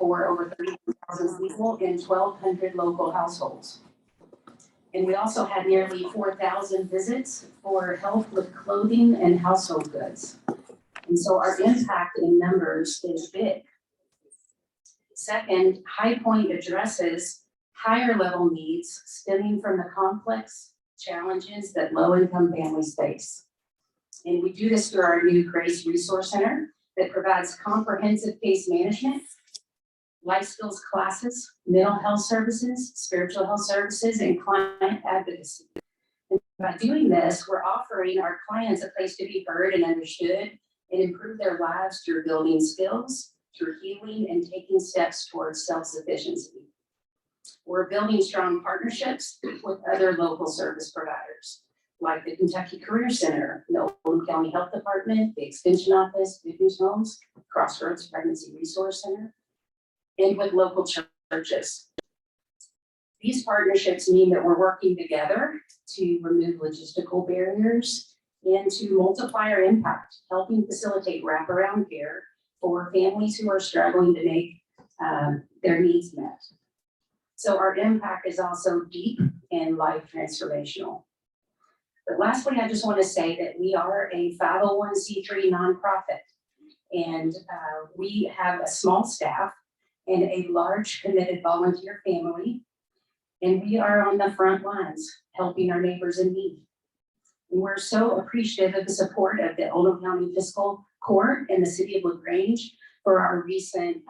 for over 30,000 people in 1,200 local households. And we also had nearly 4,000 visits for help with clothing and household goods. And so our impact in numbers is big. Second, High Point addresses higher level needs stemming from the complex challenges that low-income families face. And we do this through our new Grace Resource Center that provides comprehensive case management, life skills classes, mental health services, spiritual health services, and client advocacy. And by doing this, we're offering our clients a place to be heard and understood and improve their lives through building skills, through healing, and taking steps towards self-sufficiency. We're building strong partnerships with other local service providers, like the Kentucky Career Center, the Oldham County Health Department, the Extension Office, Good News Homes, Crossroads Pregnancy Resource Center, and with local churches. These partnerships mean that we're working together to remove logistical barriers and to multiply our impact, helping facilitate wraparound care for families who are struggling to make their needs met. So our impact is also deep and life transformational. But lastly, I just want to say that we are a 501c3 nonprofit, and we have a small staff and a large committed volunteer family, and we are on the front lines helping our neighbors in need. And we're so appreciative of the support of the Oldham County Fiscal Court and the City of LaGrange for our recent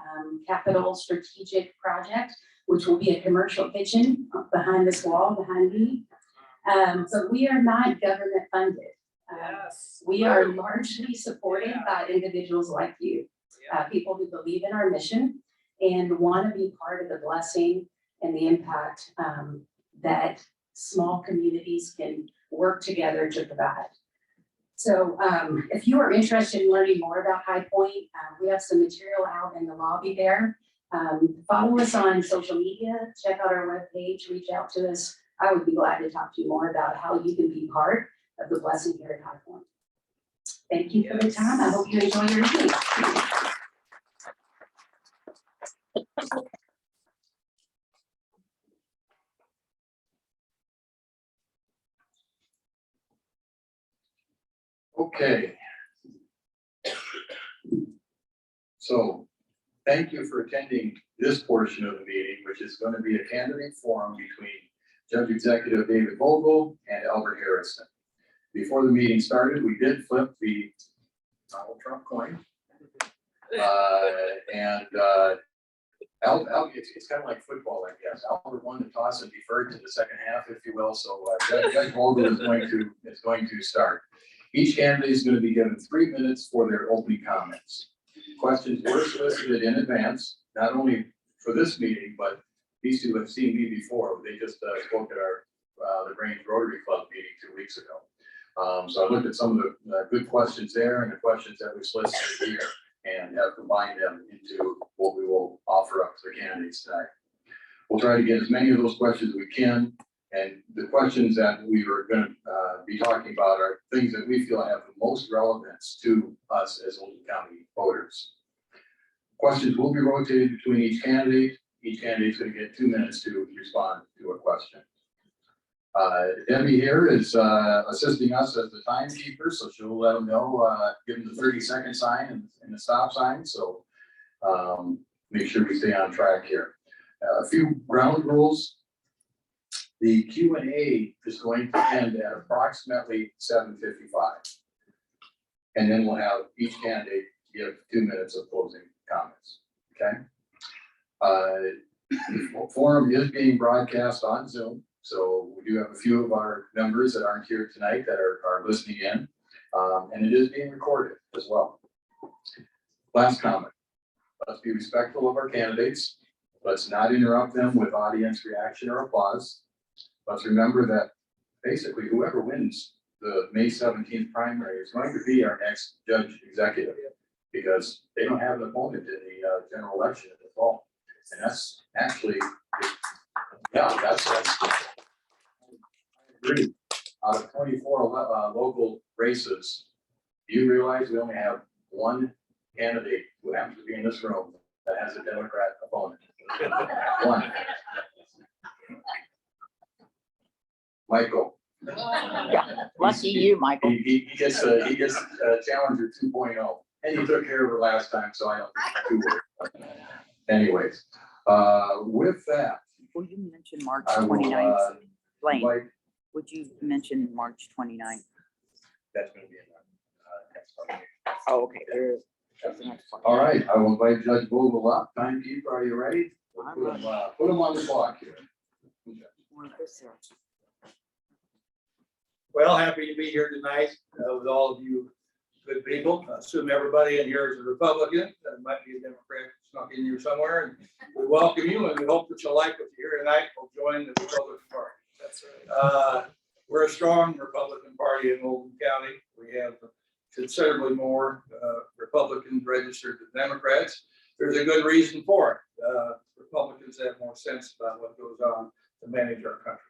capital strategic project, which will be a commercial kitchen behind this wall behind me. But we are not government funded. We are largely supported by individuals like you, people who believe in our mission and want to be part of the blessing and the impact that small communities can work together to provide. So if you are interested in learning more about High Point, we have some material out in the lobby there. Follow us on social media, check out our webpage, reach out to us. I would be glad to talk to you more about how you can be part of the blessing here at High Point. Thank you for the time. I hope you enjoy your evening. Okay. So thank you for attending this portion of the meeting, which is going to be a candidate forum between Judge Executive David Voegele and Albert Harrison. Before the meeting started, we did flip the Donald Trump coin. It's kind of like football, I guess. Albert won the toss and deferred to the second half, if you will. So Judge Voegele is going to start. Each candidate is going to be given 3 minutes for their opening comments. Questions were solicited in advance, not only for this meeting, but these two have seen me before. They just spoke at our LaGrange Rotary Club meeting 2 weeks ago. So I looked at some of the good questions there and the questions that we solicited here and have combined them into what we will offer up to the candidates tonight. We'll try to get as many of those questions as we can. And the questions that we are going to be talking about are things that we feel have the most relevance to us as Oldham County voters. Questions will be rotated between each candidate. Each candidate is going to get 2 minutes to respond to a question. Debbie here is assisting us as the timekeeper, so she'll let them know, give them the 30-second sign and the stop sign. So make sure we stay on track here. A few ground rules. The Q&A is going to end at approximately 7:55. And then we'll have each candidate give 2 minutes of closing comments, okay? The forum is being broadcast on Zoom. So we do have a few of our members that aren't here tonight that are listening in, and it is being recorded as well. Last comment, let's be respectful of our candidates. Let's not interrupt them with audience reaction or applause. Let's remember that basically whoever wins the May 17th primary is going to be our next Judge Executive, because they don't have an opponent in the general election in the fall. And that's actually, yeah, that's I agree. Out of 24 local races, do you realize we only have one candidate who happens to be in this room that has a Democrat opponent. One. Michael. Yeah, lucky you, Michael. He gets Challenger 2.0, and he took care of it last time, so I don't think too worried. Anyways, with that, Will you mention March I will, 29th? Blaine, invite, would you mention March 29th? that's gonna be in the next part. Oh, okay, there is. That's the next part. All right, I will invite Judge Voegele up. Timekeeper, are you ready? I'm Put him on the clock here. One of this here. Well, happy to be here tonight with all of you good people. I assume everybody in here is a Republican. There might be a Democrat snuck in here somewhere. And we welcome you and we hope that you'll like what you hear tonight. We'll join the Republican Party. That's right. We're a strong Republican Party in Oldham County. We have considerably more Republicans registered than Democrats. There's a good reason for it. Republicans have more sense about what goes on to manage our country.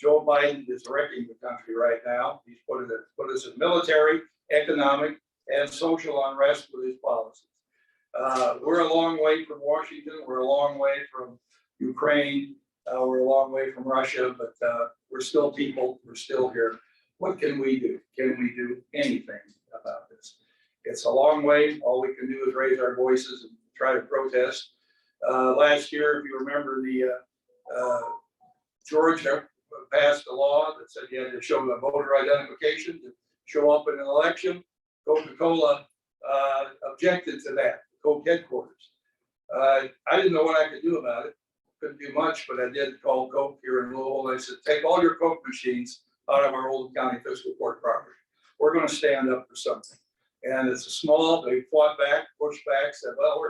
Joe Biden is wrecking the country right now. He's put us in military, economic, and social unrest with his policies. We're a long way from Washington. We're a long way from Ukraine. We're a long way from Russia, but we're still people. We're still here. What can we do? Can we do anything about this? It's a long way. All we can do is raise our voices and try to protest. Last year, if you remember, the Georgia passed a law that said you had to show the voter identification to show up in an election. Coca-Cola objected to that, Coke headquarters. I didn't know what I could do about it. Couldn't do much, but I did call Coke here in Louisville. I said, take all your Coke machines out of our Oldham County fiscal court property. We're going to stand up for something. And it's a small, they fought back, pushed back, said, well,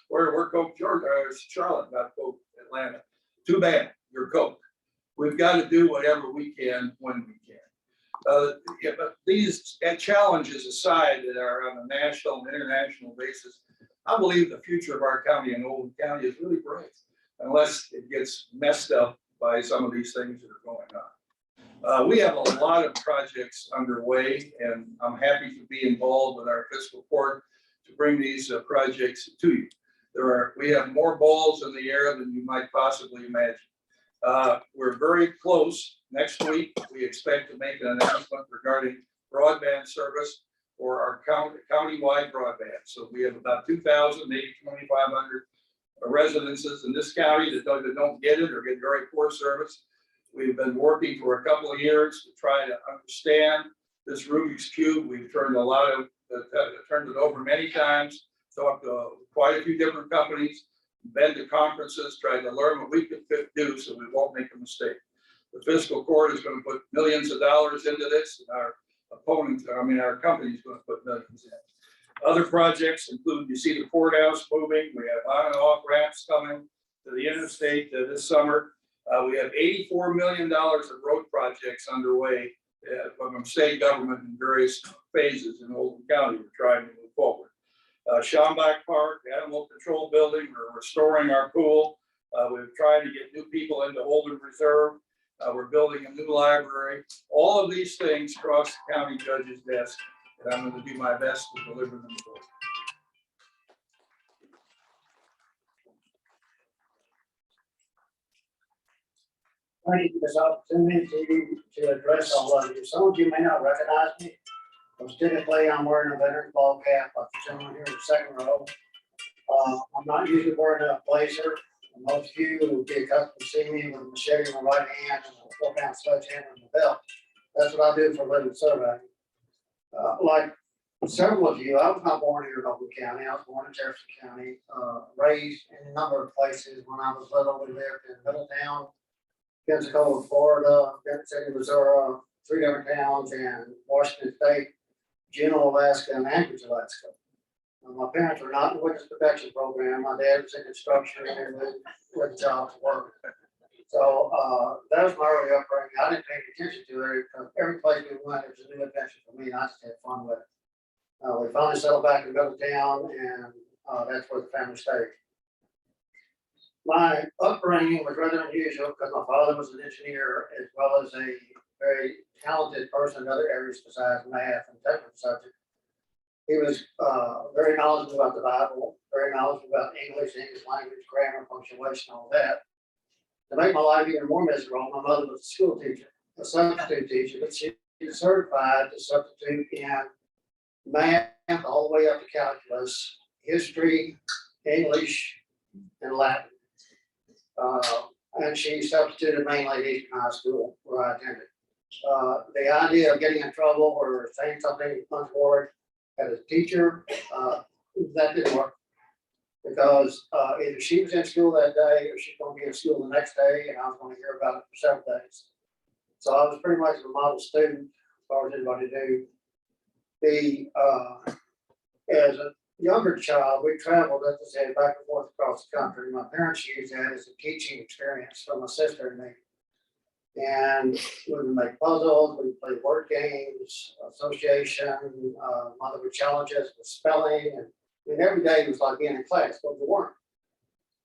we're Coke Georgia, Charlotte, not Coke Atlanta. Too bad, you're Coke. We've got to do whatever we can when we can. Yeah, but these challenges aside that are on a national and international basis, I believe the future of our county and Oldham County is really bright, unless it gets messed up by some of these things that are going on. We have a lot of projects underway, and I'm happy to be involved with our fiscal court to bring these projects to you. We have more balls in the air than you might possibly imagine. We're very close. Next week, we expect to make an announcement regarding broadband service for our county-wide broadband. So we have about 2,000, maybe 2,500 residences in this county that don't get it or get very poor service. We've been working for a couple of years to try to understand this Rubik's Cube. We've turned turned it over many times, talked to quite a few different companies, been to conferences, tried to learn what we can do so we won't make a mistake. The fiscal court is going to put millions of dollars into this, and our company is going to put millions in. Other projects include, you see the courthouse moving. We have on and off ramps coming to the interstate this summer. We have $84 million of road projects underway from state government in various phases in Oldham County. We're trying to move forward. Schambach Park, the Animal Control Building, we're restoring our pool. We're trying to get new people into Oldham Reserve. We're building a new library. All of these things cross the county judge's desk, and I'm going to do my best to deliver them forward. Thank you for this opportunity to address all of you. Some of you may not recognize me. Because typically I'm wearing a veteran's ball cap like the gentleman here in the second row. I'm not usually wearing a blazer. Most of you will be accustomed to seeing me with a machete in my right hand and a 4-pound sledgehammer in the belt. That's what I do for a living surveying. Like several of you, I was not born here in Oldham County. I was born in Jefferson County, raised in a number of places. When I was little, we lived in Middletown, Pensacola, Florida, Benton City, Missouri, 3 different towns, and Washington State, Juneau, Alaska, and Anchorage, Alaska. My parents were not in the witness protection program. My dad was in construction and with jobs work. So that was my early upbringing. I didn't pay attention to it because every place we went, it was a new adventure for me, and I just had fun with it. We finally settled back in Middletown, and that's where the family stayed. My upbringing was rather unusual because my father was an engineer as well as a very talented person in other areas besides math and technical subjects. He was very knowledgeable about the Bible, very knowledgeable about English language, grammar, punctuation, all that. To make my life even more miserable, my mother was a school teacher, a substitute teacher, but she was certified to substitute in math all the way up to calculus, history, English, and Latin. And she substituted mainly at Eastern High School where I attended. The idea of getting in trouble or saying something untoward as a teacher, that didn't work. Because either she was in school that day or she's gonna be in school the next day, and I was gonna hear about it for several days. So I was pretty much a model student as far as anybody knew. As a younger child, we traveled, as I said, back and forth across the country. My parents used that as a teaching experience for my sister and me. And we would make puzzles, we would play word games, association, mother would challenge us with spelling, and every day was like being in class, but we weren't.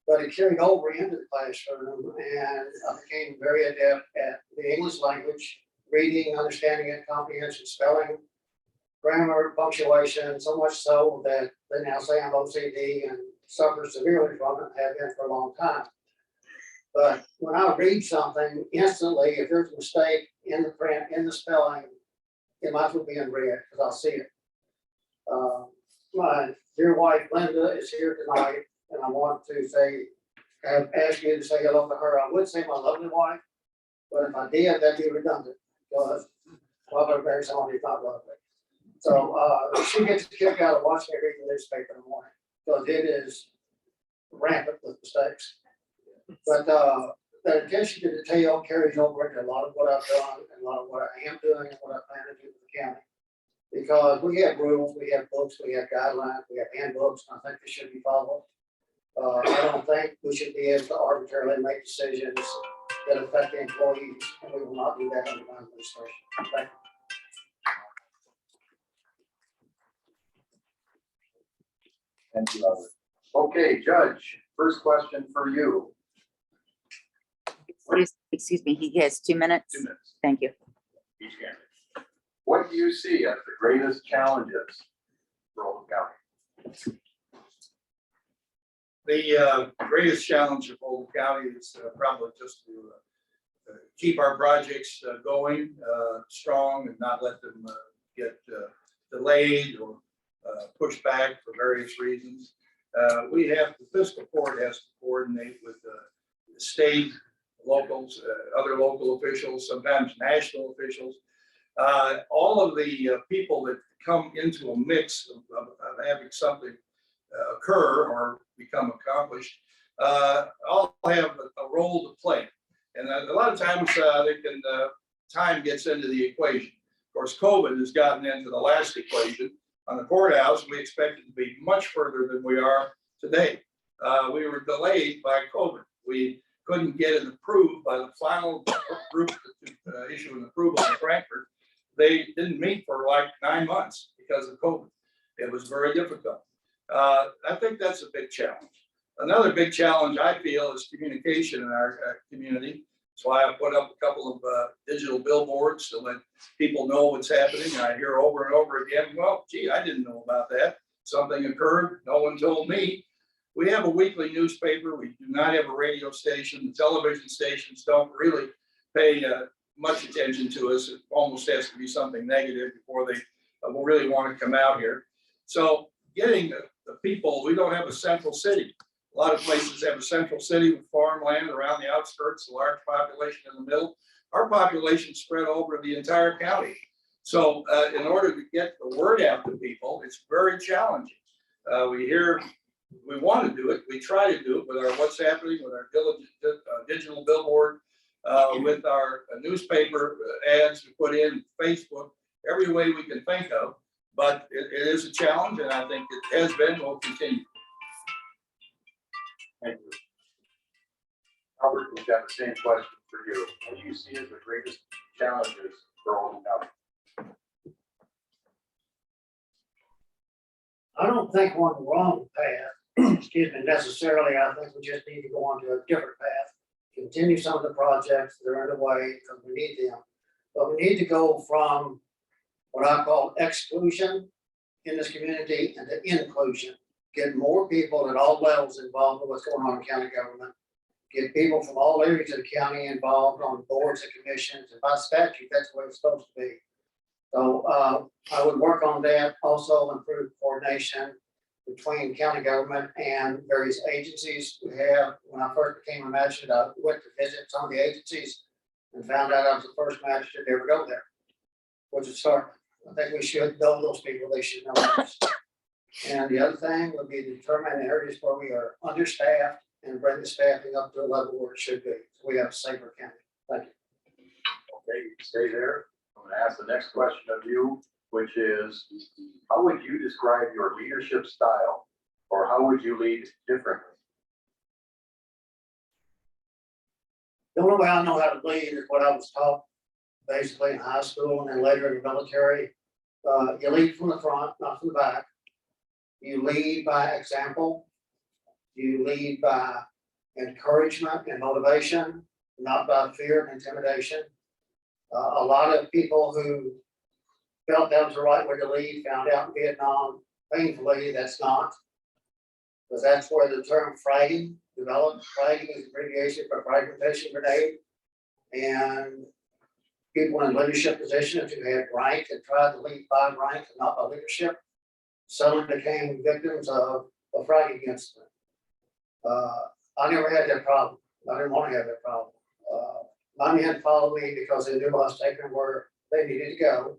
But it carried over into the classroom, and I became very adept at the English language, reading, understanding it, comprehension, spelling, grammar, punctuation, so much so that they now say I'm OCD and suffer severely from it, have been for a long time. But when I read something, instantly, if there's a mistake in the print, in the spelling, it might as well be in red, because I'll see it. My dear wife Linda is here tonight, and I want to ask you to say hello to her. I would say my lovely wife, but if I did, that'd be redundant, because well, I married someone who's not lovely. So she gets a kick out of watching me read the newspaper in the morning, because it is rampant with mistakes. But the attention to detail carries over into a lot of what I've done and a lot of what I am doing and what I plan to do with the county. Because we have rules, we have books, we have guidelines, we have handbooks, and I think they should be followed. I don't think we should be able to arbitrarily make decisions that affect the employees, and we will not do that under my administration. Thank you. Thank you, Robert. Okay, Judge, first question for you. Excuse me, he has 2 minutes. 2 minutes. Thank you. Each candidate. What do you see as the greatest challenges for Oldham County? The greatest challenge of Oldham County is probably just to keep our projects going strong and not let them get delayed or pushed back for various reasons. We have, the fiscal court has to coordinate with the state, locals, other local officials, sometimes national officials. All of the people that come into a mix of having something occur or become accomplished, all have a role to play. And a lot of times time gets into the equation. Of course, COVID has gotten into the last equation. On the courthouse, we expected to be much further than we are today. We were delayed by COVID. We couldn't get it approved by the final group to issue an approval in Frankfurt. They didn't meet for like 9 months because of COVID. It was very difficult. I think that's a big challenge. Another big challenge I feel is communication in our community. That's why I put up a couple of digital billboards to let people know what's happening. And I hear over and over again, well, gee, I didn't know about that. Something occurred, no one told me. We have a weekly newspaper. We do not have a radio station. The television stations don't really pay much attention to us. It almost has to be something negative before they will really want to come out here. So getting the people, we don't have a central city. A lot of places have a central city with farmland around the outskirts, a large population in the middle. Our population spread over the entire county. So in order to get the word out to people, it's very challenging. We want to do it. We try to do it with our What's Happening, with our digital billboard, with our newspaper ads we put in, Facebook, every way we can think of. But it is a challenge, and I think it has been, will continue. Thank you. Albert, we've got the same question for you. What do you see as the greatest challenges for Oldham County? I don't think we're on the wrong path, excuse me, necessarily. I think we just need to go on to a different path. Continue some of the projects that are underway because we need them. But we need to go from what I call exclusion in this community and to inclusion. get more people at all levels involved in what's going on in county government. Get people from all areas of the county involved on boards and commissions, and by statute, that's the way it's supposed to be. So, I would work on that, also improve coordination between county government and various agencies we have. When I first became a magistrate, I went to visit some of the agencies and found out I was the first magistrate to ever go there, which is a start. I think we should know those people, they should know us. And the other thing would be to determine areas where we are understaffed and bring the staffing up to a level where it should be. So we have a safer county. Thank you. Okay, stay there. I'm gonna ask the next question of you, which is, how would you describe your leadership style? Or how would you lead differently? The only way I know how to lead is what I was taught basically in high school and then later in the military. You lead from the front, not from the back. You lead by example. You lead by encouragement and motivation, not by fear and intimidation. A lot of people who felt that was the right way to lead found out in Vietnam, painfully, that's not. Because that's where the term fragging developed. Fragging is abbreviation for fragmentation grenade. And people in leadership positions who had rank and tried to lead by rank and not by leadership suddenly became victims of a fragging incident. I never had that problem. I didn't want to have that problem. My men followed me because they knew I was taking them where they needed to go.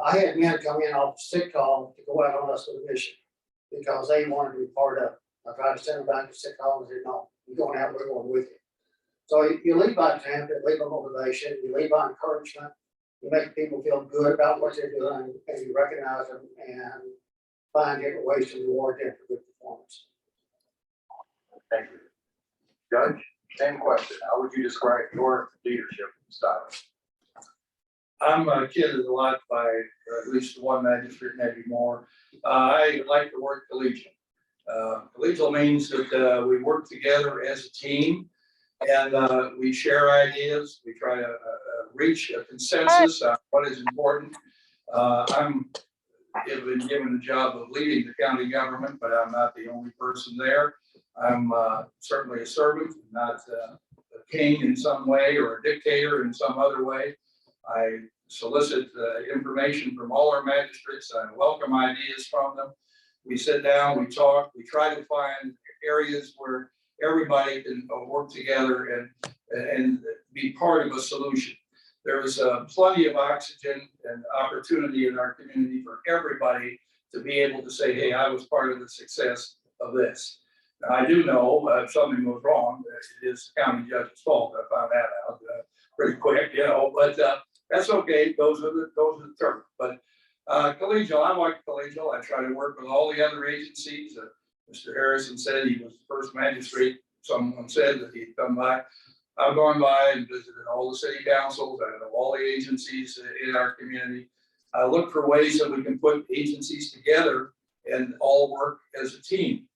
I had men come in off sick call to go out on us with a mission because they wanted to be part of it. I tried to send them back to sick call and said, no, you're going out, we're going with you. So you lead by example, you lead by motivation, you lead by encouragement, you make people feel good about what they're doing, and you recognize them and find different ways to reward them for good performance. Thank you. Judge, same question. How would you describe your leadership style? I'm kidded a lot by at least one magistrate, maybe more. I like to work collegial. Collegial means that we work together as a team and we share ideas. We try to reach a consensus on what is important. I'm been given the job of leading the county government, but I'm not the only person there. I'm certainly a servant, not a king in some way or a dictator in some other way. I solicit information from all our magistrates. I welcome ideas from them. We sit down, we talk, we try to find areas where everybody can work together and be part of a solution. There is plenty of oxygen and opportunity in our community for everybody to be able to say, hey, I was part of the success of this. Now, I do know if something goes wrong, it is the county judge's fault. I found that out pretty quick, but that's okay. Those are the terms. But collegial, I like collegial. I try to work with all the other agencies. Mr. Harrison said he was the first magistrate. Someone said that he'd come by. I've gone by and visited all the city councils. I know all the agencies in our community. I look for ways that we can put agencies together and all work as a team.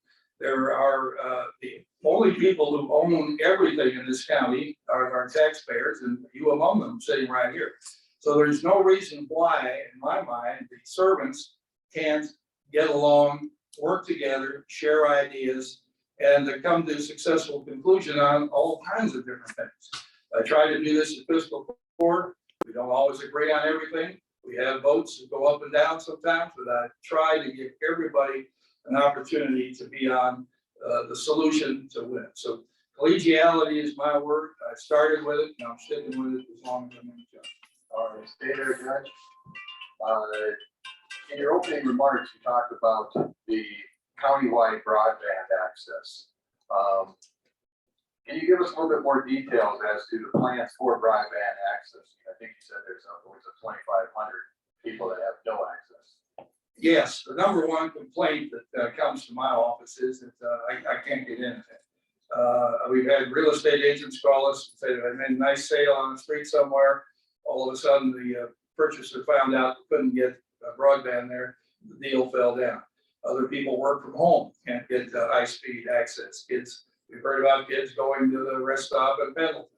There are the only people who own everything in this county are our taxpayers, and you among them sitting right here. So there's no reason why, in my mind, the servants can't get along, work together, share ideas, and to come to a successful conclusion on all kinds of different things. I try to do this in fiscal court. We don't always agree on everything. We have votes that go up and down sometimes, but I try to give everybody an opportunity to be on the solution to win. So collegiality is my word. I started with it, and I'm sticking with it as long as I'm in the job. All right, stay there, Judge. In your opening remarks, you talked about the countywide broadband access. Can you give us a little bit more details as to the plans for broadband access? I think you said there's upwards of 2,500 people that have no access. Yes, the number one complaint that comes to my office is that I can't get in. We've had real estate agents call us and say they made a nice sale on the street somewhere. All of a sudden, the purchaser found out they couldn't get broadband there. The deal fell down. Other people work from home, can't get high-speed access. Kids, we've heard about kids going to the rest stop in Pendleton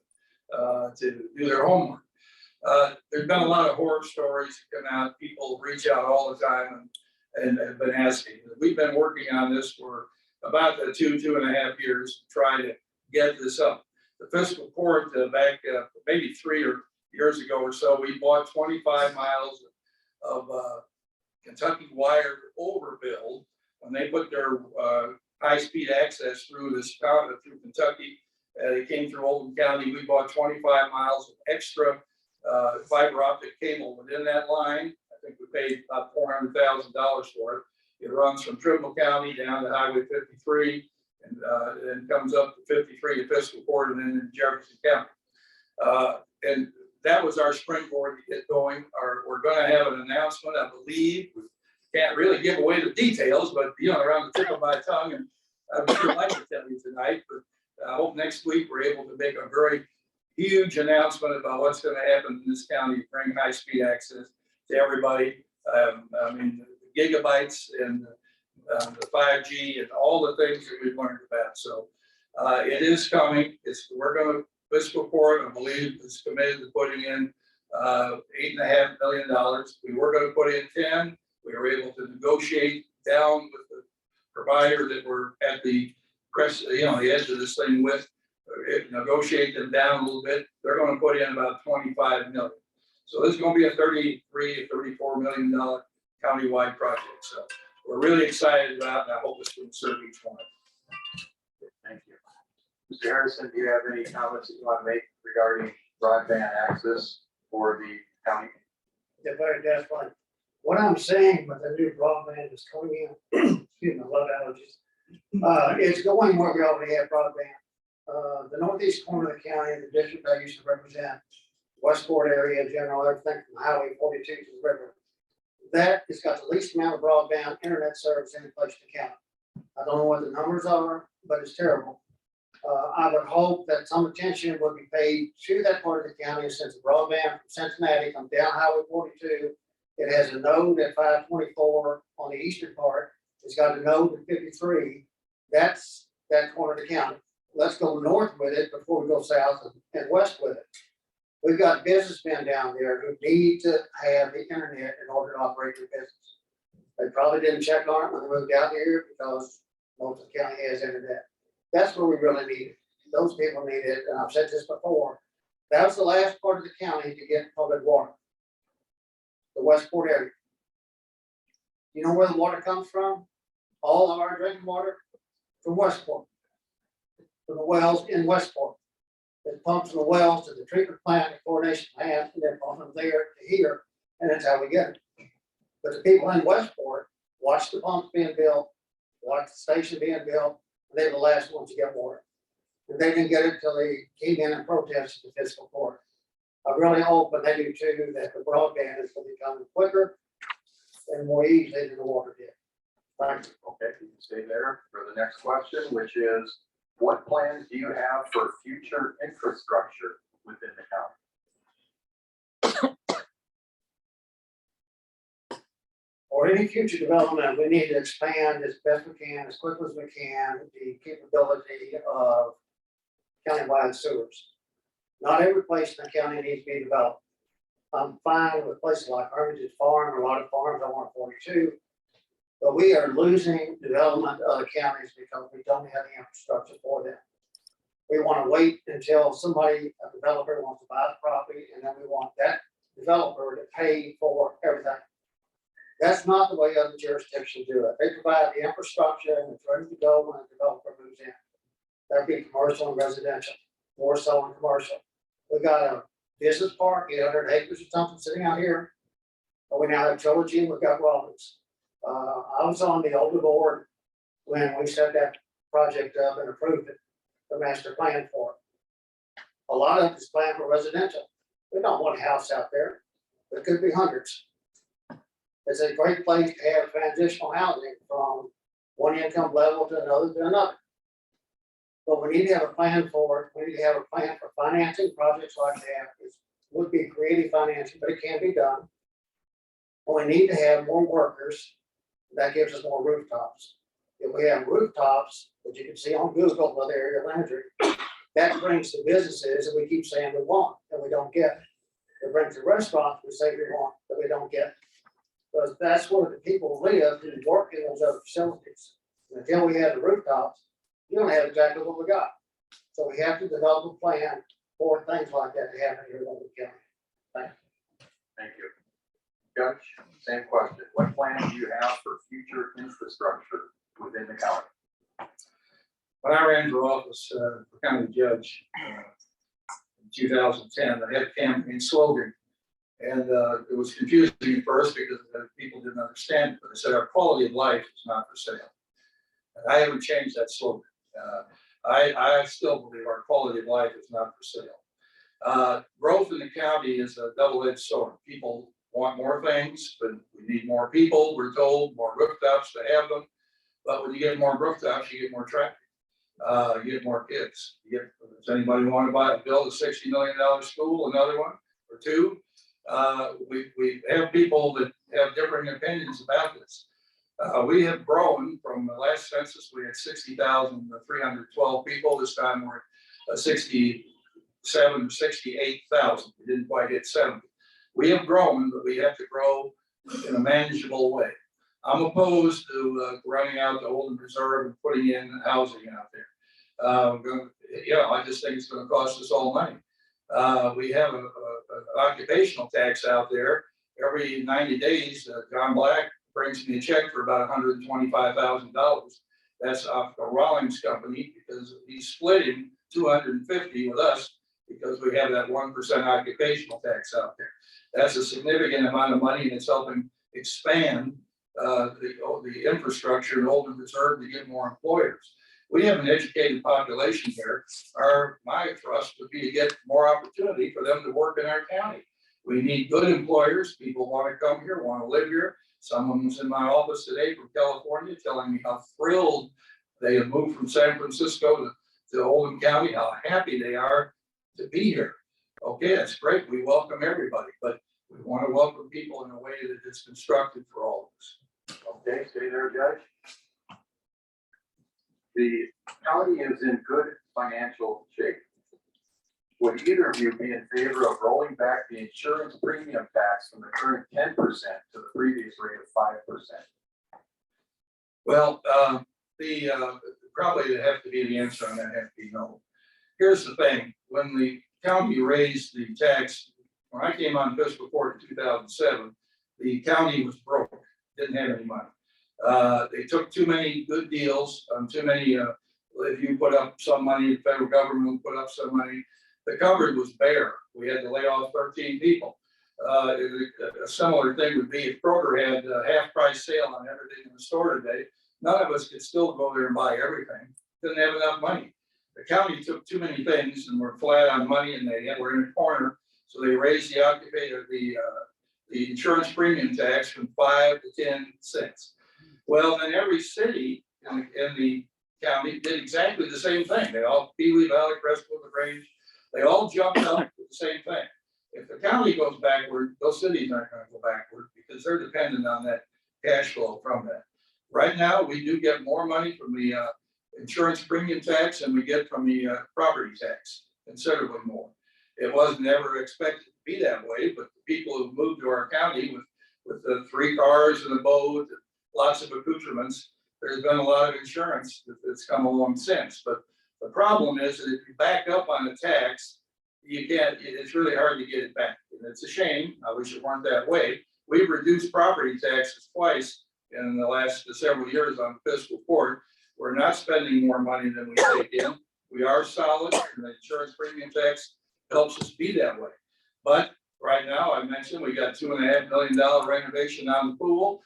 to do their homework. There's been a lot of horror stories that come out. People reach out all the time and have been asking. We've been working on this for about 2.5 years, to try to get this up. The fiscal court back maybe 3 years ago or so, we bought 25 miles of Kentucky wire overbuild when they put their high-speed access through this town, through Kentucky. It came through Oldham County. We bought 25 miles of extra fiber optic cable within that line. I think we paid about $400,000 for it. It runs from Trimble County down to Highway 53 and then comes up to 53 to Fiscal Court and then in Jefferson County. And that was our springboard to get going. We're going to have an announcement, I believe. We can't really give away the details, but around the tip of my tongue, and I would sure like to tell you tonight, but I hope next week we're able to make a very huge announcement about what's going to happen in this county, bring high-speed access to everybody. I mean, the gigabytes and the 5G and all the things that we've learned about. So it is coming. We're going to, fiscal court, I believe, is committed to putting in $8.5 million. We were going to put in 10. We were able to negotiate down with the provider that we're at the the edge of this thing with, negotiate them down a little bit. They're going to put in about 25 million. So this is going to be a 33 or $34 million countywide project. So we're really excited about it, and I hope it's going to serve each one. Thank you. Mr. Harrison, do you have any comments that you want to make regarding broadband access for the county? They're very desperate. What I'm saying with the new broadband is coming in, excuse me, I love allergies. It's going where we already have broadband. The northeast corner of the county, the district I used to represent, Westport area in general, everything from Highway 42 to the river. That has got the least amount of broadband internet service in place in the county. I don't know what the numbers are, but it's terrible. I would hope that some attention would be paid to that part of the county, since the broadband from Cincinnati comes down Highway 42. It has a node at 524 on the eastern part. It's got a node at 53. That's that corner of the county. Let's go north with it before we go south and west with it. We've got businessmen down there who need to have the internet in order to operate their business. They probably didn't check on it when they moved out here because most of the county has internet. That's where we really need it. Those people need it, and I've said this before. That was the last part of the county to get public water. The Westport area. You know where the water comes from? All of our drinking water from Westport. From the wells in Westport. It pumps from the wells to the treatment plant, the chlorination plant, and then pump from there to here, and that's how we get it. But the people in Westport watch the pumps being built, watch the station being built, and they're the last ones to get water. And they didn't get it until they came in and protested the fiscal court. I really hope, and they do too, that the broadband is going to become quicker and more easy than the water did. Thank you. Okay, you can stay there for the next question, which is, what plans do you have for future infrastructure within the county? Or any future development, we need to expand as best we can, as quickly as we can, the capability of countywide sewers. Not every place in the county needs to be developed. I'm fine with places like Hermitage Farm, a lot of farms I want 42. But we are losing development of the counties because we don't have the infrastructure for them. We want to wait until somebody, a developer, wants to buy the property, and then we want that developer to pay for everything. That's not the way other jurisdictions do it. They provide the infrastructure and it's ready to go when a developer moves in. That'd be commercial and residential, more so in commercial. We got a business park, 800 acres or something sitting out here. But we now have Trilogy and we've got Robbins. I was on the older board when we set that project up and approved it, the master plan for it. A lot of it is planned for residential. We don't want a house out there. There could be hundreds. It's a great place to have transitional housing from one income level to another. But we need to have a plan for it. We need to have a plan for financing projects like that. It would be creative financing, but it can be done. And we need to have more workers. That gives us more rooftops. If we have rooftops, that you can see on Google, whether area Landry, that brings the businesses that we keep saying we want and we don't get. It brings the restaurants we say we want, but we don't get. Because that's where the people live and work in those other facilities. Until we have the rooftops, you don't have exactly what we got. So we have to develop a plan for things like that to happen here in Oldham County. Thank you. Judge, same question. What plans do you have for future infrastructure within the county? When I ran for office for county judge in 2010, I had a campaign slogan. And it was confusing at first because people didn't understand it, but I said our quality of life is not for sale. And I haven't changed that slogan. I still believe our quality of life is not for sale. Growth in the county is a double-edged sword. People want more things, but we need more people. We're told more rooftops to have them. But when you get more rooftops, you get more traffic. You get more kids. Does anybody want to build a $60 million school, another one or two? We have people that have differing opinions about this. We have grown from the last census, we had 60,312 people. This time we're at 67 or 68,000. We didn't quite hit 70. We have grown, but we have to grow in a manageable way. I'm opposed to running out the Oldham Reserve and putting in housing out there. I just think it's going to cost us all money. We have an occupational tax out there. Every 90 days, John Black brings me a check for about $125,000. That's off the Rawlings company because he's splitting 250 with us because we have that 1% occupational tax out there. That's a significant amount of money, and it's helping expand the infrastructure in Oldham Reserve to get more employers. We have an educated population here. My thrust would be to get more opportunity for them to work in our county. We need good employers. People want to come here, want to live here. Someone was in my office today from California telling me how thrilled they have moved from San Francisco to Oldham County, how happy they are to be here. Okay, that's great. We welcome everybody, but we want to welcome people in a way that is constructive for all of us. Okay, stay there, Judge. The county is in good financial shape. Would either of you be in favor of rolling back the insurance premium tax from the current 10% to the previous rate of 5%? Well, probably have to be the answer on that have to be no. Here's the thing, when the county raised the tax, when I came on fiscal court in 2007, the county was broke, didn't have any money. They took too many good deals on too many, if you put up some money, the federal government put up some money, the cupboard was bare. We had to lay off 13 people. A similar thing would be if Kroger had a half price sale on everything in the store today, none of us could still go there and buy everything. Didn't have enough money. The county took too many things and were flat on money, and they were in a corner. So they raised the insurance premium tax from 5 to 10 cents. Well, then every city in the county did exactly the same thing. They all, Peewee Valley, Crestwood, LaGrange, they all jumped up with the same thing. If the county goes backward, those cities aren't going to go backward because they're dependent on that cash flow from that. Right now, we do get more money from the insurance premium tax than we get from the property tax, considerably more. It wasn't ever expected to be that way, but the people who moved to our county with the 3 cars and a boat, and lots of accoutrements, there's been a lot of insurance that's come along since. But the problem is that if you back up on the tax, it's really hard to get it back. And it's a shame. I wish it weren't that way. We've reduced property taxes twice in the last several years on fiscal court. We're not spending more money than we take in. We are solid, and the insurance premium tax helps us be that way. But right now, I mentioned we got $2.5 million renovation on the pool.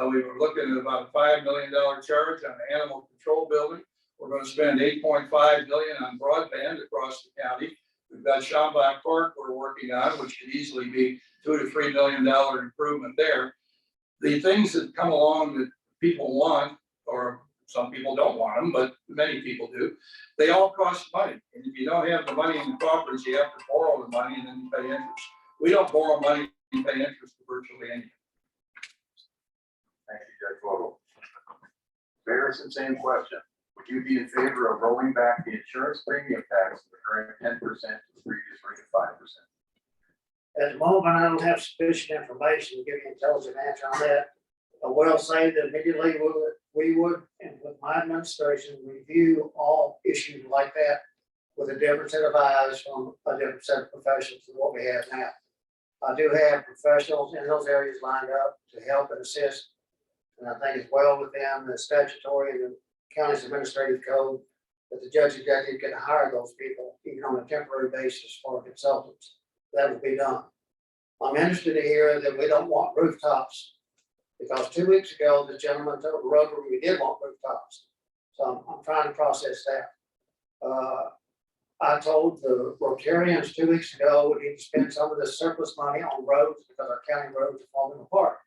We were looking at about a $5 million charge on the animal control building. We're going to spend $8.5 million on broadband across the county. We've got Schambach Park we're working on, which could easily be $2 to $3 million improvement there. The things that come along that people want, or some people don't want them, but many people do, they all cost money. And if you don't have the money in the coffers, you have to borrow the money and then you pay interest. We don't borrow money and pay interest to virtually anything. Thank you, Judge Voegele. Harrison, same question. Would you be in favor of rolling back the insurance premium tax from the current 10% to the previous rate of 5%? At the moment, I don't have sufficient information to give you an intelligent answer on that. I will say that immediately we would, and with my administration, review all issues like that with a different set of eyes from a different set of professionals than what we have now. I do have professionals in those areas lined up to help and assist. And I think it's well within the statutory and the county's administrative code that the judge executive can hire those people, even on a temporary basis for consultants. That will be done. I'm interested to hear that we don't want rooftops, because 2 weeks ago, the gentleman told Rotary we did want rooftops. So I'm trying to process that. I told the Rotarians 2 weeks ago, we need to spend some of the surplus money on roads because our county roads are falling apart.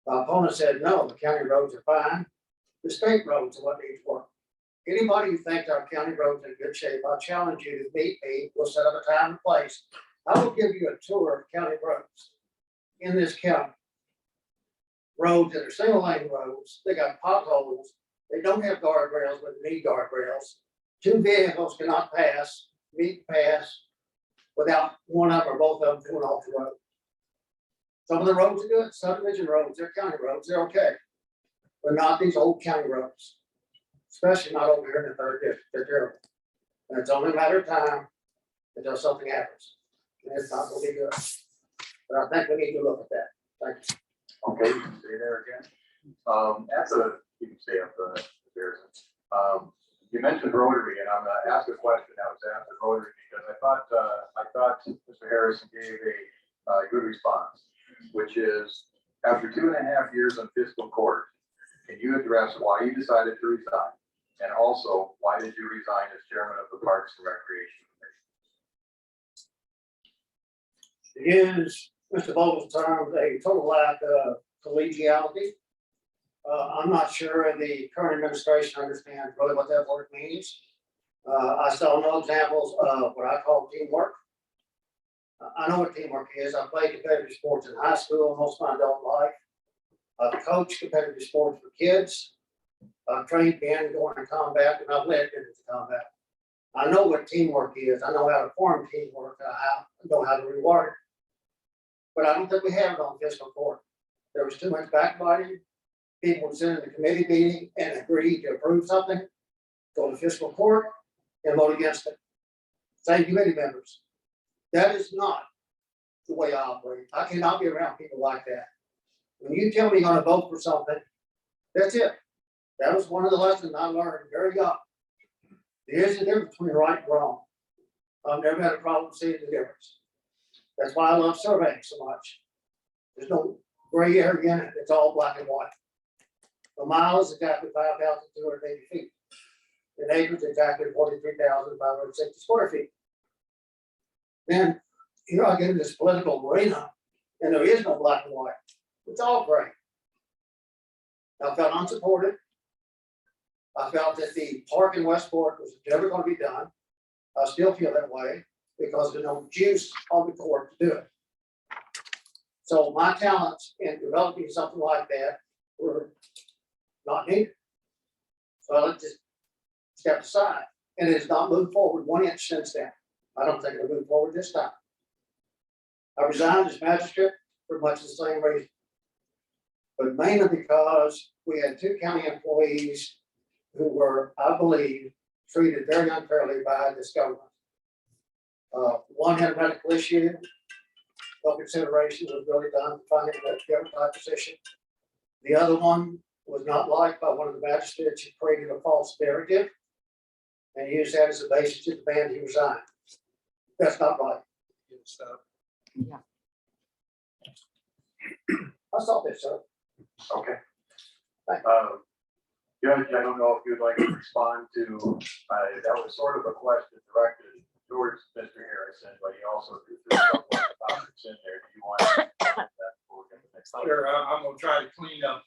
My opponent said, no, the county roads are fine. The state roads are what needs work. Anybody who thinks our county roads are in good shape, I challenge you to meet me. We'll set up a time and place. I will give you a tour of county roads in this county. Roads that are single lane roads, they got potholes, they don't have guardrails, but need guardrails. 2 vehicles cannot meet pass without one of them or both of them going off the road. Some of the roads are good, subdivision roads, they're county roads, they're okay. But not these old county roads, especially not over here in the 3rd district, they're terrible. And it's only a matter of time until something happens. And it's not gonna be good. But I think we need to look at that. Thank you. Okay, you can stay there again. You can stay up there. You mentioned Rotary, and I'm gonna ask a question that was asked at Rotary because I thought Mr. Harrison gave a good response, which is after 2.5 years in fiscal court, can you address why you decided to resign? And also, why did you resign as chairman of the Parks and Recreation Commission? To use Mr. Vogele's terms, a total lack of collegiality. I'm not sure the current administration understands really what that word means. I saw no examples of what I call teamwork. I know what teamwork is. I played competitive sports in high school most of my adult life. I've coached competitive sports for kids. I've trained men going into combat, and I've led men into combat. I know what teamwork is. I know how to form teamwork. I know how to reward it. But I don't think we have it on fiscal court. There was too much backbiting. People would sit in the committee meeting and agree to approve something, go to fiscal court and vote against it. Same committee members. That is not the way I operate. I cannot be around people like that. When you tell me you're gonna vote for something, that's it. That was one of the lessons I learned very young. There is a difference between right and wrong. I've never had a problem seeing the difference. That's why I love surveying so much. There's no gray area in it. It's all black and white. A mile is exactly 5,280 feet. An acre is exactly 43,560 square feet. Then here I get in this political arena, and there is no black and white. It's all gray. I felt unsupported. I felt that the park in Westport was never going to be done. I still feel that way because there's no juice on the court to do it. So my talents in developing something like that were not needed. So I just stepped aside, and it has not moved forward 1 inch since then. I don't think it'll move forward this time. I resigned as magistrate for much the same reason, but mainly because we had 2 county employees who were, I believe, treated very unfairly by this government. One had a medical issue. No consideration was really done to finding that government position. The other one was not liked by one of the magistrates who created a false narrative and used that as a basis to demand he resign. That's not right. Yeah. I saw this, sir. Okay. Thank Judge, I don't know if you'd like to respond to, that was sort of a question directed towards Mr. Harrison, but he also threw a couple of topics in there. Do you want to respond to that before we get to the next topic? Sure, I'm gonna try to clean up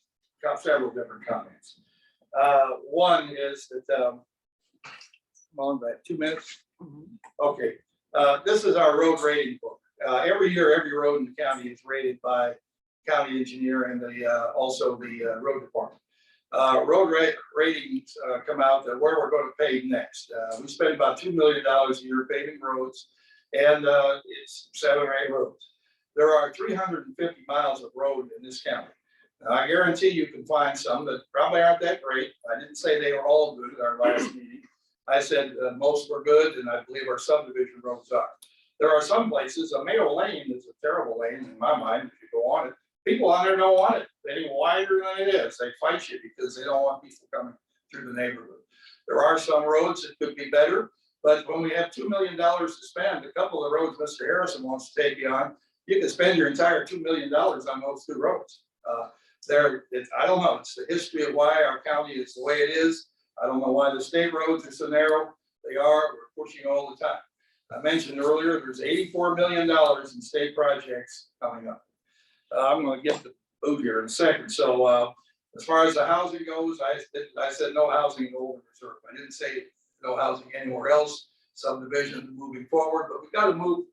several different comments. One is that, on that 2 minutes. Okay, this is our road rating book. Every year, every road in the county is rated by county engineer and also the road department. Road ratings come out that where we're going to pave next. We spend about $2 million a year paving roads, and it's 7 or 8 roads. There are 350 miles of road in this county. Now, I guarantee you can find some that probably aren't that great. I didn't say they were all good at our last meeting. I said most were good, and I believe our subdivision roads are. There are some places, a Mayo Lane is a terrible lane in my mind, if you go on it. People on there don't want it any wider than it is. They fight you because they don't want people coming through the neighborhood. There are some roads that could be better, but when we have $2 million to spend, a couple of roads Mr. Harrison wants to take you on, you can spend your entire $2 million on those two roads. I don't know, it's the history of why our county is the way it is. I don't know why the state roads are so narrow. They are, we're pushing all the time. I mentioned earlier, there's $84 million in state projects coming up. I'm gonna get the boot here in a second. So as far as the housing goes, I said no housing in Oldham Reserve. I didn't say no housing anywhere else, subdivision moving forward, but we gotta move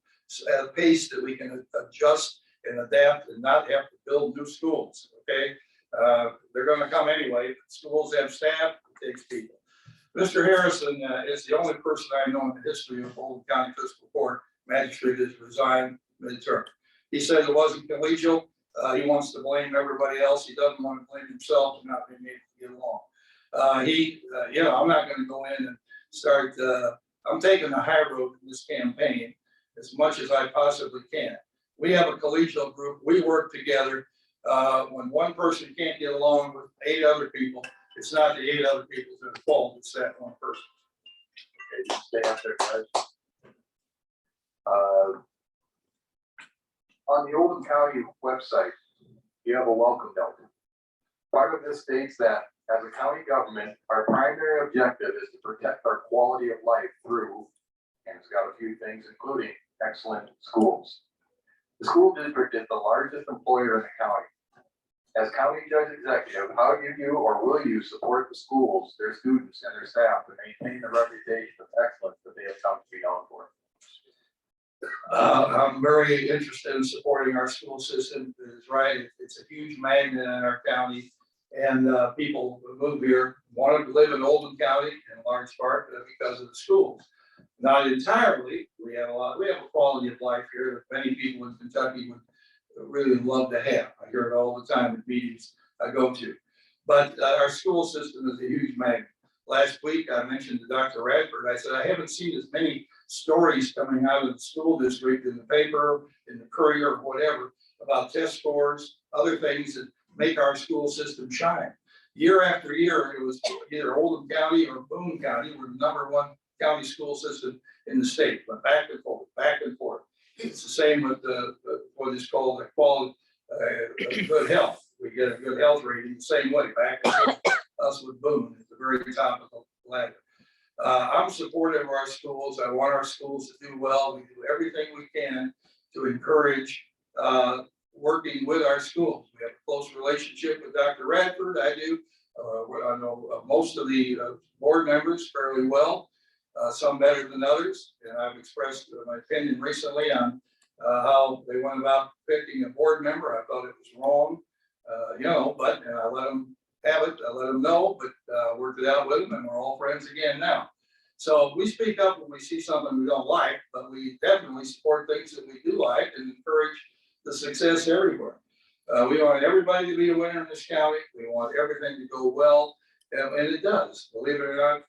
at a pace that we can adjust and adapt and not have to build new schools, okay? They're gonna come anyway. Schools have staff, it takes people. Mr. Harrison is the only person I know in the history of Oldham County Fiscal Court magistrate has resigned midterm. He said it wasn't collegial. He wants to blame everybody else. He doesn't want to blame himself for not being able to get along. I'm not gonna go in and start, I'm taking the high road in this campaign as much as I possibly can. We have a collegial group. We work together. When one person can't get along with 8 other people, it's not the 8 other people's fault, it's that one person. Okay, just stay out there, guys. On the Oldham County website, you have a welcome note. Part of this states that as a county government, our primary objective is to protect our quality of life through, and it's got a few things, including excellent schools. The school district is the largest employer in the county. As county judge executive, how do you or will you support the schools, their students, and their staff to maintain the reputation of excellence that they have come to be known for? I'm very interested in supporting our school system. It's right. It's a huge magnet in our county, and people who move here want to live in Oldham County in large part because of the schools. Not entirely. We have a quality of life here that many people in Kentucky would really love to have. I hear it all the time at meetings I go to. But our school system is a huge magnet. Last week, I mentioned to Dr. Radford, I said, I haven't seen as many stories coming out of the school district in the paper, in the Courier, or whatever, about test scores, other things that make our school system shine. Year after year, it was either Oldham County or Boone County were the #1 county school system in the state, but back and forth, back and forth. It's the same with what is called a quality, good health. We get a good health rating the same way, back and forth. Us with Boone at the very top of the ladder. I'm supportive of our schools. I want our schools to do well. We do everything we can to encourage working with our schools. We have a close relationship with Dr. Radford. I do. I know most of the board members fairly well, some better than others. And I've expressed my opinion recently on how they went about picking a board member. I thought it was wrong, but I let them have it. I let them know, but worked it out with them, and we're all friends again now. So we speak up when we see something we don't like, but we definitely support things that we do like and encourage the success everywhere. We want everybody to be a winner in this county. We want everything to go well, and it does. Believe it or not,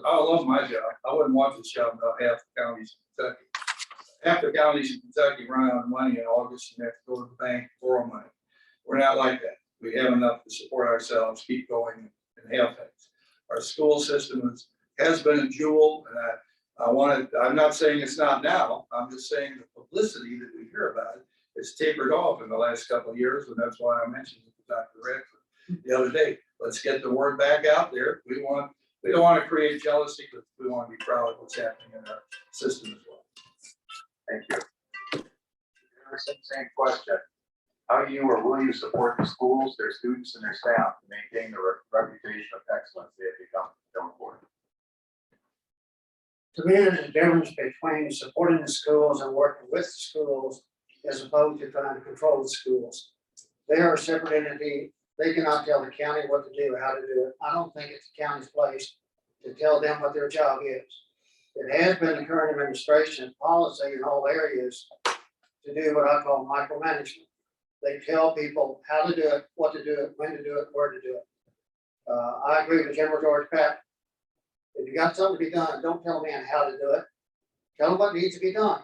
I love my job. I wouldn't want this job about half the counties in Kentucky. Half the counties in Kentucky run out of money in August and have to go to the bank and borrow money. We're not like that. We have enough to support ourselves, keep going, and have things. Our school system has been a jewel, and I'm not saying it's not now. I'm just saying the publicity that we hear about it has tapered off in the last couple of years, and that's why I mentioned it to Dr. Radford the other day. Let's get the word back out there. We don't want to create jealousy, but we want to be proud of what's happening in our system as well. Thank you. Same question. How do you or will you support the schools, their students, and their staff to maintain the reputation of excellence they have become known for? To me, there's a difference between supporting the schools and working with the schools as opposed to trying to control the schools. They are a separate entity. They cannot tell the county what to do, how to do it. I don't think it's the county's place to tell them what their job is. It has been the current administration's policy in all areas to do what I call micromanagement. They tell people how to do it, what to do it, when to do it, where to do it. I agree with General George Patton. If you got something to be done, don't tell me how to do it. Tell them what needs to be done,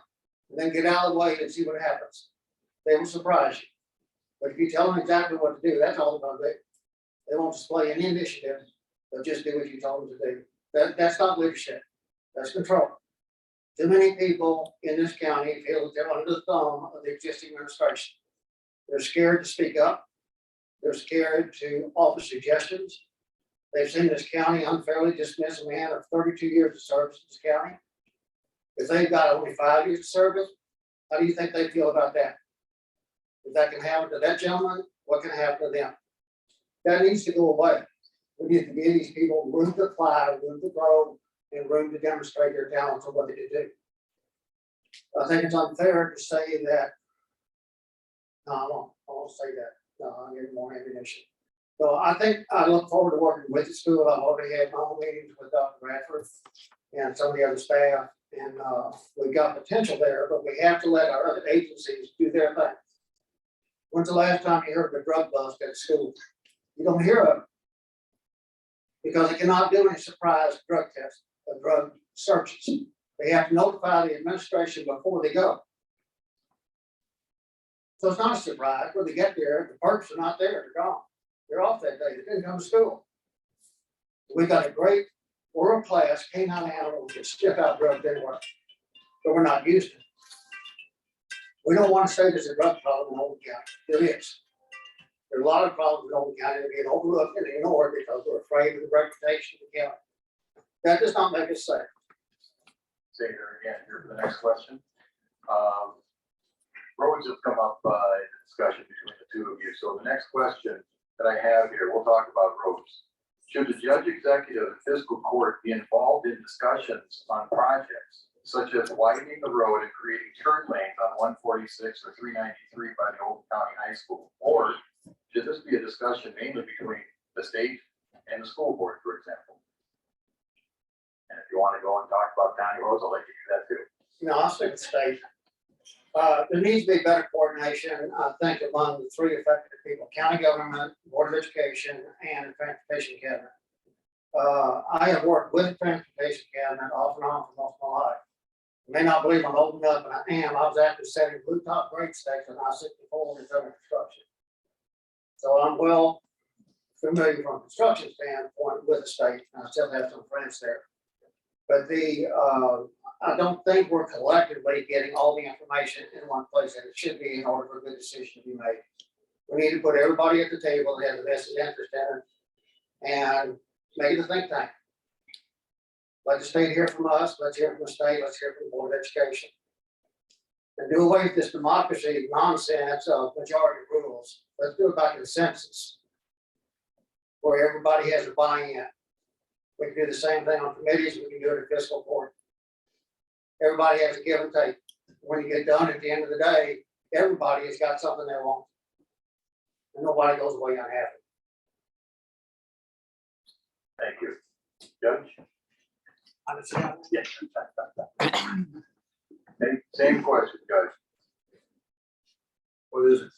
and then get out of the way and see what happens. They will surprise you. But if you tell them exactly what to do, that's all they're gonna do. They won't display any initiative. They'll just do what you told them to do. That's not leadership. That's control. Too many people in this county feel that they're under the thumb of the existing administration. They're scared to speak up. They're scared to offer suggestions. They've seen this county unfairly dismiss a man of 32 years of service in this county. If they've got only 5 years of service, how do you think they feel about that? If that can happen to that gentleman, what can happen to them? That needs to go away. We need to give these people room to fly, room to grow, and room to demonstrate their talents and what they can do. I think it's unfair to say that. No, I won't say that. No, I need more ammunition. So I think I look forward to working with the school. I've already had my own meetings with Dr. Bradford and some of the other staff, and we've got potential there, but we have to let our other agencies do their thing. When's the last time you heard of a drug bust at a school? You don't hear of it because they cannot do any surprise drug tests or drug searches. They have to notify the administration before they go. So it's not a surprise when they get there, the perks are not there, they're gone. They're off that day, they didn't come to school. We got a great world-class canine animal that can sniff out drugs anywhere, but we're not used to it. We don't want to say there's a drug problem in Oldham County. There is. There are a lot of problems in Oldham County that are getting overlooked and ignored because we're afraid of the reputation of the county. That does not make us safe. Say there again, here for the next question. Roads have come up in the discussion between the two of you. So the next question that I have here, we'll talk about roads. Should the judge executive and fiscal court be involved in discussions on projects such as widening the road and creating turn lanes on 146 or 393 by the Oldham County High School? Or should this be a discussion mainly between the state and the school board, for example? And if you want to go and talk about county roads, I'll let you do that too. No, I'll stick with state. There needs to be better coordination, I think, among the three affected people: county government, board of education, and the transportation cabinet. I have worked with the transportation cabinet off and on for most of my life. You may not believe I'm old enough, and I am. I was after setting blue top grade stakes when I was 64 and under construction. So I'm well familiar from a construction standpoint with the state, and I still have some friends there. But I don't think we're collectively getting all the information in one place that it should be in order for a good decision to be made. We need to put everybody at the table that has a vested interest in it and make it a think tank. Let the state hear from us, let's hear from the state, let's hear from the board of education. And do away with this democracy nonsense of majority rules. Let's do it by consensus, where everybody has a buy-in. We can do the same thing on committees, we can do it in fiscal court. Everybody has a give and take. When you get done at the end of the day, everybody has got something they want. And nobody goes away unhappy. Thank you. Judge? Same question, Judge. What is it?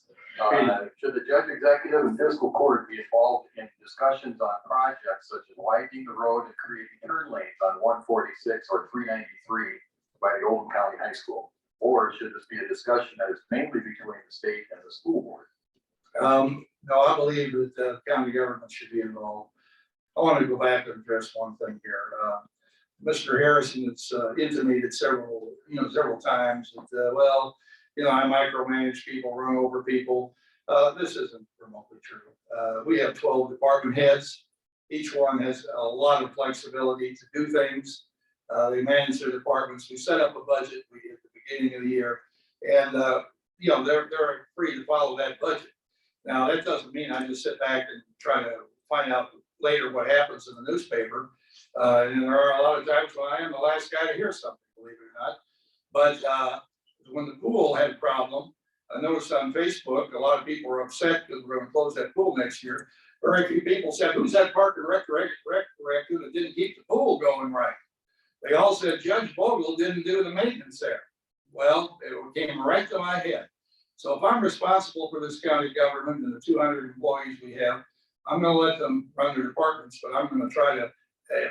Should the judge executive and fiscal court be involved in discussions on projects such as widening the road and creating turn lanes on 146 or 393 by the Oldham County High School? Or should this be a discussion that is mainly between the state and the school board? No, I believe that the county government should be involved. I want to go back and address one thing here. Mr. Harrison has intimated several times that, well, I micromanage people, run over people. This isn't remotely true. We have 12 department heads. Each one has a lot of flexibility to do things. They manage their departments. We set up a budget at the beginning of the year, and they're free to follow that budget. Now, that doesn't mean I just sit back and try to find out later what happens in the newspaper. And there are a lot of times when I am the last guy to hear something, believe it or not. But when the pool had a problem, I noticed on Facebook, a lot of people were upset because we're going to close that pool next year. Very few people said, who's that park and rec director that didn't keep the pool going right? They all said Judge Voegele didn't do the maintenance there. Well, it came right to my head. So if I'm responsible for this county government and the 200 employees we have, I'm gonna let them run their departments, but I'm gonna try to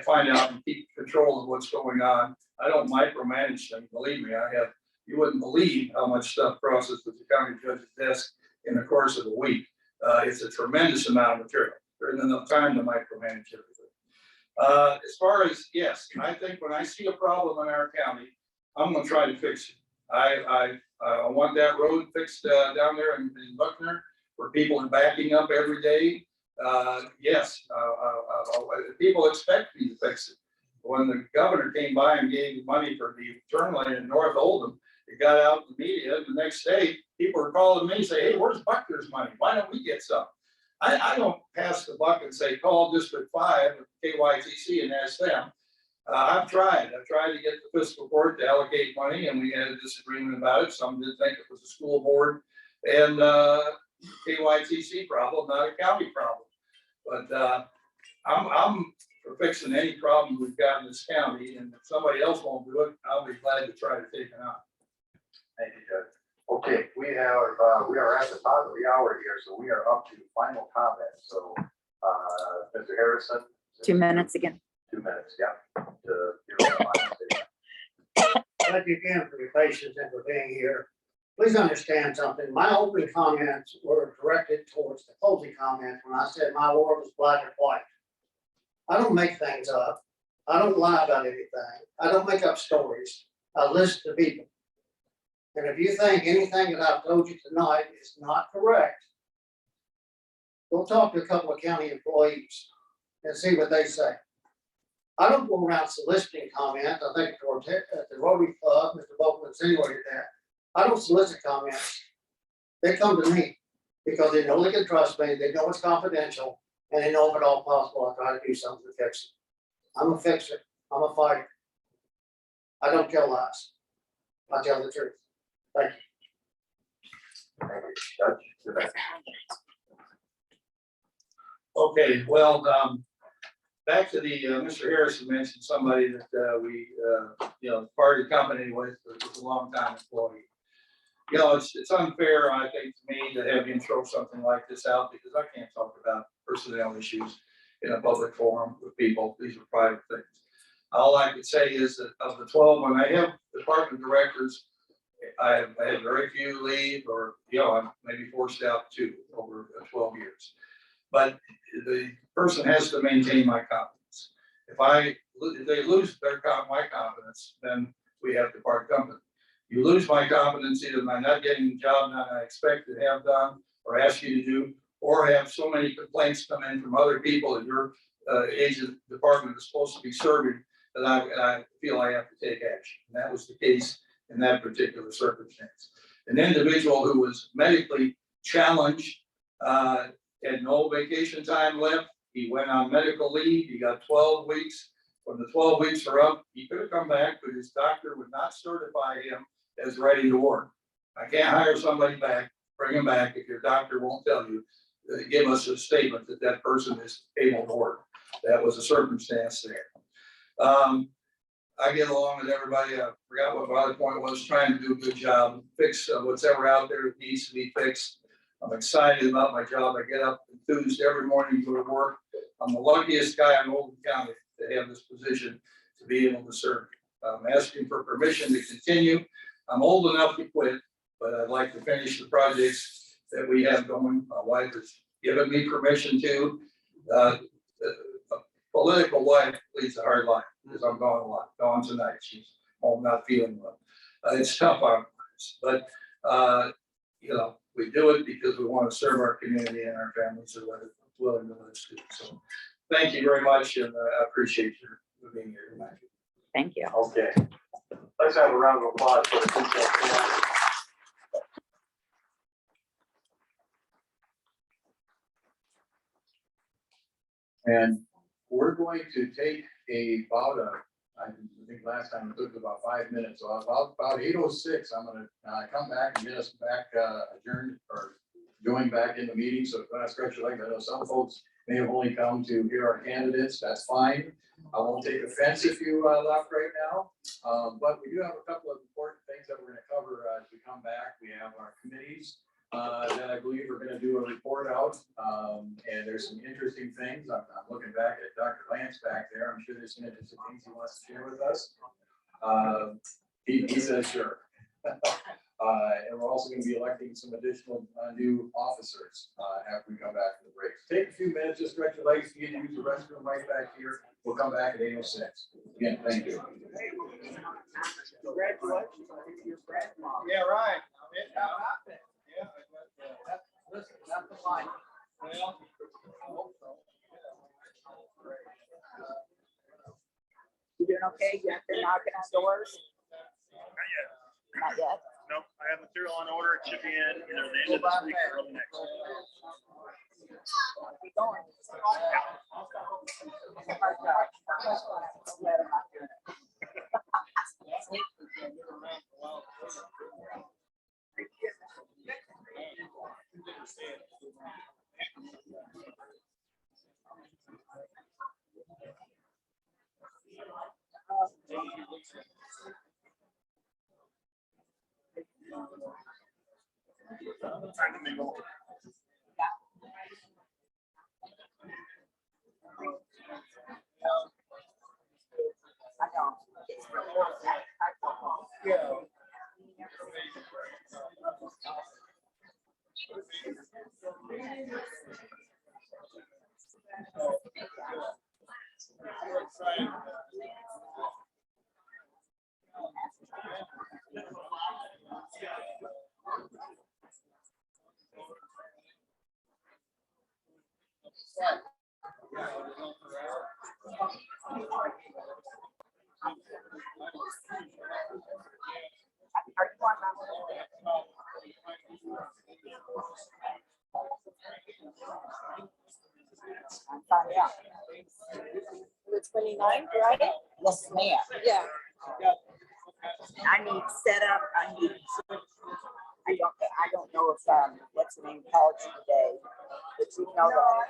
find out and keep control of what's going on. I don't micromanage them, believe me, you wouldn't believe how much stuff crosses the county judge's desk in the course of a week. It's a tremendous amount of material. There isn't enough time to micromanage everything. As far as, yes, I think when I see a problem in our county, I'm gonna try to fix it. I want that road fixed down there in Buckner, where people are backing up every day. Yes, people expect me to fix it. When the governor came by and gave money for the turn lane in North Oldham, it got out in the media. The next day, people were calling me and say, "Hey, where's Buckner's money? Why don't we get some?" I don't pass the buck and say, "Call District 5 with KYTC and ask them." I've tried to get the fiscal court to allocate money, and we had a disagreement about it. Some did think it was a school board and KYTC problem, not a county problem. But I'm for fixing any problem we've got in this county, and if somebody else won't do it, I'll be glad to try to take it on. Thank you, Judge. Okay, we are at the top of the hour here, so we are up to final comments. So, Mr. Harrison. 2 minutes again. 2 minutes, yeah. To give us a final statement. Thank you again for your patience and for being here. Please understand something. My opening comments were directed towards the closing comments when I said my world was black and white. I don't make things up. I don't lie about anything. I don't make up stories. I listen to people. And if you think anything that I've told you tonight is not correct, go talk to a couple of county employees and see what they say. I don't go around soliciting comments. I think at the Rotary Club, Mr. Voegele insinuated that. I don't solicit comments. They come to me because they know they can trust me, they know it's confidential, and they know if at all possible, I try to do something to fix it. I'm a fixer, I'm a fighter. I don't tell lies. I tell the truth. Thank you. Thank you, Judge. Good night. Okay, well, back to the, Mr. Harrison mentioned somebody that we, parted company with, that was a longtime employee. It's unfair, I think, to me to have him throw something like this out, because I can't talk about personnel issues in a public forum with people. These are private things. All I could say is that of the 12, when I have department directors, I have had very few leave, or, I'm maybe forced out 2 over 12 years. But the person has to maintain my confidence. If they lose my confidence, then we have to part company. You lose my confidence either by not getting the job done I expect to have done or ask you to do, or have so many complaints come in from other people that your agent department is supposed to be serving, that I feel I have to take action. And that was the case in that particular circumstance. An individual who was medically challenged, had no vacation time left. He went on medical leave. He got 12 weeks. When the 12 weeks are up, he could have come back, but his doctor would not certify him as ready to work. I can't hire somebody back, bring him back, if your doctor won't tell you, give us a statement that that person is able to work. That was a circumstance there. I get along with everybody. I forgot what my other point was, trying to do a good job, fix what's ever out there that needs to be fixed. I'm excited about my job. I get up enthused every morning to go to work. I'm the luckiest guy in Oldham County to have this position, to be able to serve. I'm asking for permission to continue. I'm old enough to quit, but I'd like to finish the projects that we have going. My wife has given me permission to. A political wife leads a hard life, because I'm gone a lot. Gone tonight. She's home not feeling well. It's tough on us, but we do it because we want to serve our community, and our families are willing to let us do it. So thank you very much, and I appreciate your being here tonight. Thank you. Okay. Let's have a round of applause for the consent agenda. And we're going to take I think last time it took about 5 minutes, so about 8:06, I'm gonna come back and get us back adjourned or join back in the meeting. So if I stretch your legs, I know some folks may have only come to hear our candidates. That's fine. I won't take offense if you left right now, but we do have a couple of important things things that we're gonna cover as we come back. We have our committees that I believe are gonna do a report out. And there's some interesting things. I'm looking back at Dr. Lance back there. I'm sure there's some interesting things he wants to share with us. He says sure. And we're also gonna be electing some additional new officers after we come back from the break. Take a few minutes, just stretch your legs, you can use the restroom right back here. We'll come back at 8:06. Again, thank you. Congratulations on your grandma. Yeah, right. Yeah. Listen, nothing like. Well, I hope so. You doing okay? You after knocking on doors? Not yet. Not yet. Nope, I have material on order. It should be in either the end of this week or early next. Keep going. Trying to mingle. I know. It's really Yeah. Are you on I'm finding out. The 29th, right? Yes, ma'am. Yeah. I need setup. I don't know if what's the name called you today, but you know that.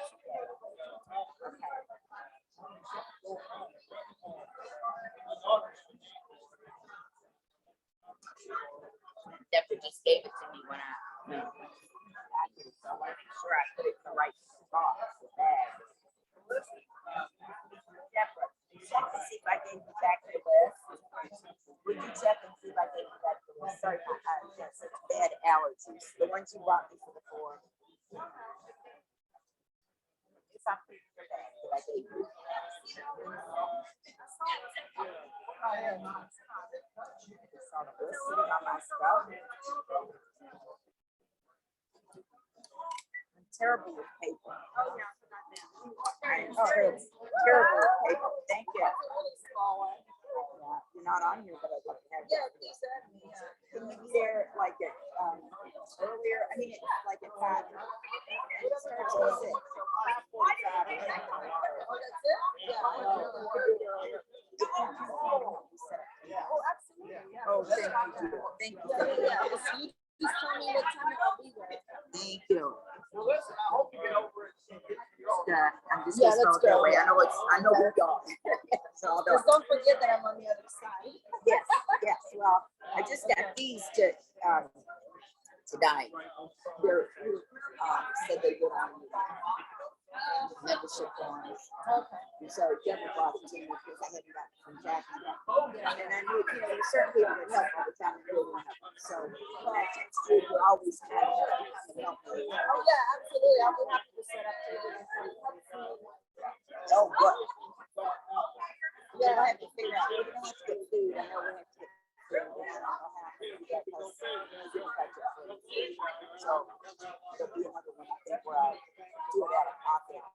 Deborah just gave it to me when I want to make sure I put it in the right spot. The bag. Deborah, check to see if I gave you back the list. Would you check and see if I gave you back the list? Sorry, I got such bad allergies. The ones you brought me for the four. It's not for your bag that I gave you. It's on the list sitting on my stuff. I'm terrible with paper. Oh, yeah. I'm terrible with paper. Thank you. Yeah, you're not on here, but I'd love to have you. Can you be there like at earlier? I mean, it's like at 5. It starts at 6. 5:45. Oh, that's it? Yeah. No, you could do it earlier. Oh, absolutely. Yeah. Oh, thank you. Thank you. Yeah. If you just tell me what time I'll be there. Thank you. Well, listen, I hope you get over it. I'm just Yeah, gonna let's start that go. way. I know we go. So I'll do it. Just don't forget that I'm on the other side. Yes, yes. Well, I just got these tonight. They're said they go on membership forms. Okay. And so Deborah brought it to me because I hadn't got it from Jackie yet. And I knew, there's certain people that help all the time and really want to help. So when I text you, you always kind of help me. Oh, yeah, absolutely. I'll be happy to set up tables. Oh, good. Yeah. I have to figure out, we don't have to get food. I know we have to get food. But I don't know how to do that because we don't budget for it. So there'll be another one, I think, where I do it out of pocket and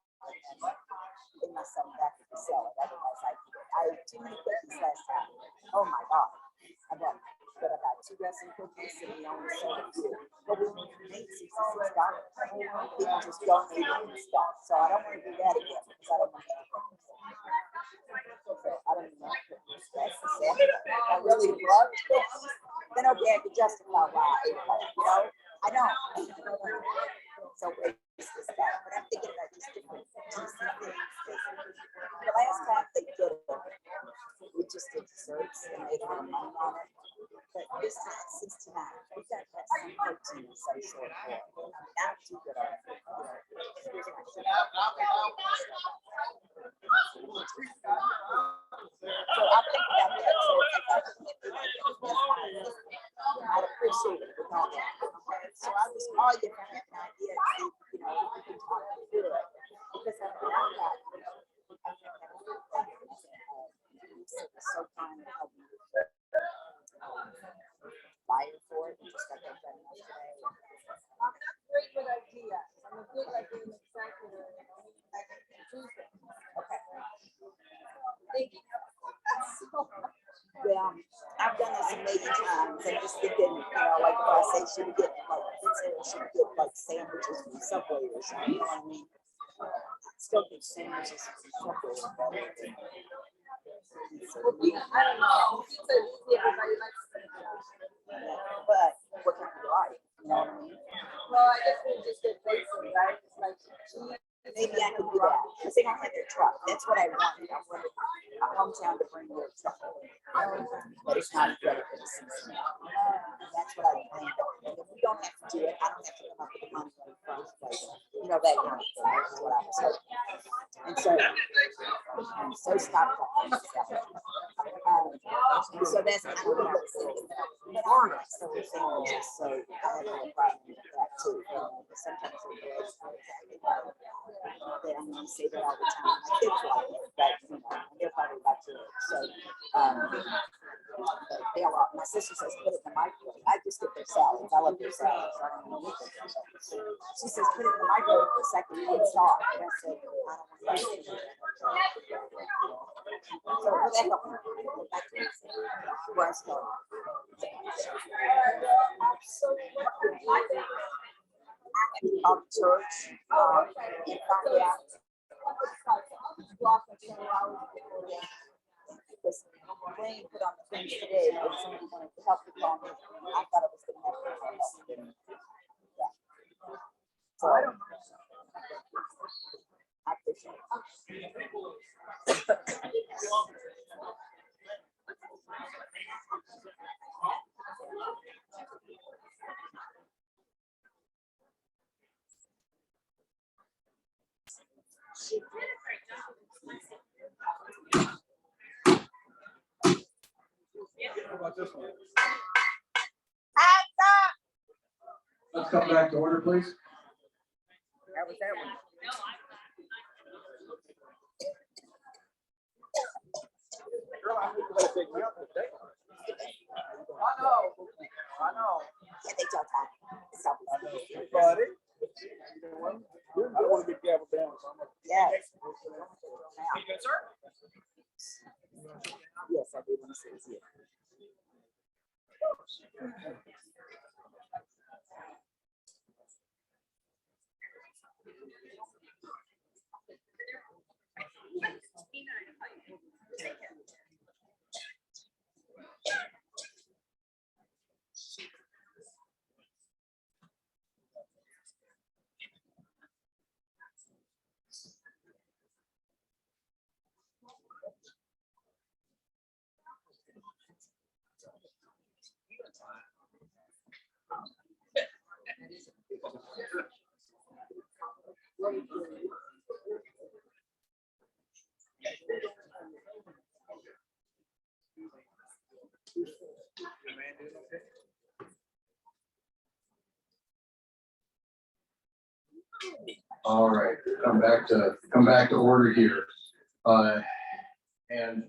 bring myself back to sell it. Otherwise, I ate too many cookies last time. Oh my God. I got 2 dozen cookies and we only sold a few. But we made $66. People just donated and stuff. So I don't want to do that again because I don't want to. I don't even know cookies. That's the sad thing. I really love cookies. Then okay, I could justify why I ate them. You know, I don't. So it's this guy. But I'm thinking about just different juicy things. The last time they did it, we just did desserts and made a lot of money on it. But this time, since tonight, we got that some protein and some sort of oil. Not too good on it. So I think about that. So if I could get the I'd appreciate it with all that. Okay, so I just call you if I have an idea, see, you know, if we can talk through it. Because I know I got, so kind of help me with fire for it, just like I've done yesterday. That's a great good idea. I'm a good idea executive. I can do things. Okay. Thank you. Well, I've done this a million times. I'm just thinking, you know, like if I say, should we get like pizza or should we get like sandwiches from Subway or something, you know what I mean? Still think sandwiches from Subway are better. I don't know. Pizza is easy. Everybody likes pizza. But what kind do you like? You know what I mean? Well, I guess we just get basic, right? It's like cheese. Maybe I could do that because they don't have their truck. That's what I wanted. I wanted a hometown to bring their truck. But it's not ready for the season. That's what I planned on. And if we don't have to do it, I don't have to come up with the money in the first place. You know, that kind of thing. That's what I was hoping. And so I'm so stopped up. And so that's kind of what I was thinking. But on it, so we're sandwiches, so I have no problem with that too. Sometimes they I'm gonna say that all the time. My kids like it, but you know, they're probably about to it. So they all my sister says put it in the microwave. I just get their salads. I love their salads. I don't know anything. She says put it in the microwave for a second to get soft. And I said, I don't want that. So will that help me? Back to where I started. I had to call the church and find out. Because Wayne put on the things today, but somebody wanted to help the call me. I thought it was going to have to help. Yeah. So I don't know. I appreciate it. How about this one? Let's come back to order, please. How was that one? Girl, I think you're gonna take me out today. I know. Yeah, they tell time. It's always Buddy. I don't want to be gaveled down, so I'm gonna. yes. You good, sir? Yes, I do want to say it's here. All right, come back to order here. And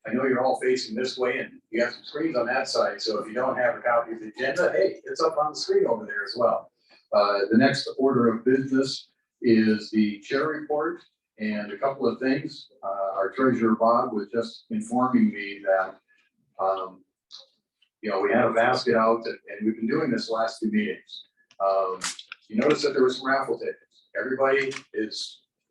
I know you're all facing this way and you have some screens on that side. So if you don't have a copy of the agenda, hey, it's up on the screen over there as well. The next order of business is the chair report and a couple of things. Our treasurer Bob was just informing me that, we had a basket out and we've been doing this last two meetings. You notice that there was some raffle tickets. Everybody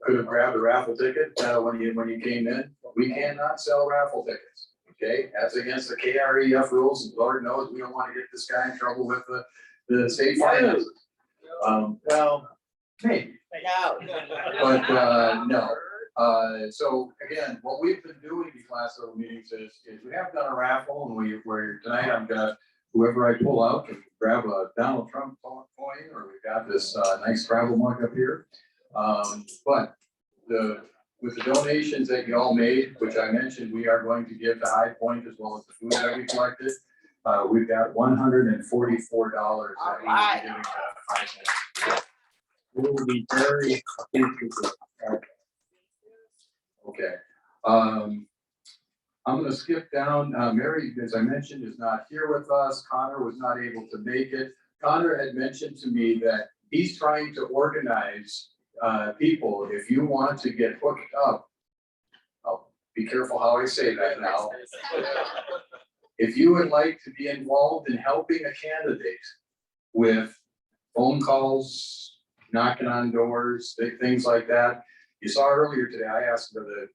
could have grabbed a raffle ticket when you came in. We cannot sell raffle tickets. Okay, that's against the KREF rules, and Lord knows we don't want to get this guy in trouble with the state finances. Well, maybe, No. but no. So again, what we've been doing these last several meetings is we have done a raffle, and where tonight I'm gonna, whoever I pull out can grab a Donald Trump coin, or we've got this nice travel mug up here. But with the donations that you all made, which I mentioned, we are going to give to High Point as well as the food that we collected. We've got $144 that we will be giving to High Point. We will be very appreciative. Okay. I'm gonna skip down. Mary, as I mentioned, is not here with us. Connor was not able to make it. Connor had mentioned to me that he's trying to organize people. If you want to get hooked up, oh, be careful how I say that now. If you would like to be involved in helping a candidate with phone calls, knocking on doors, things like that. You saw earlier today, I asked for the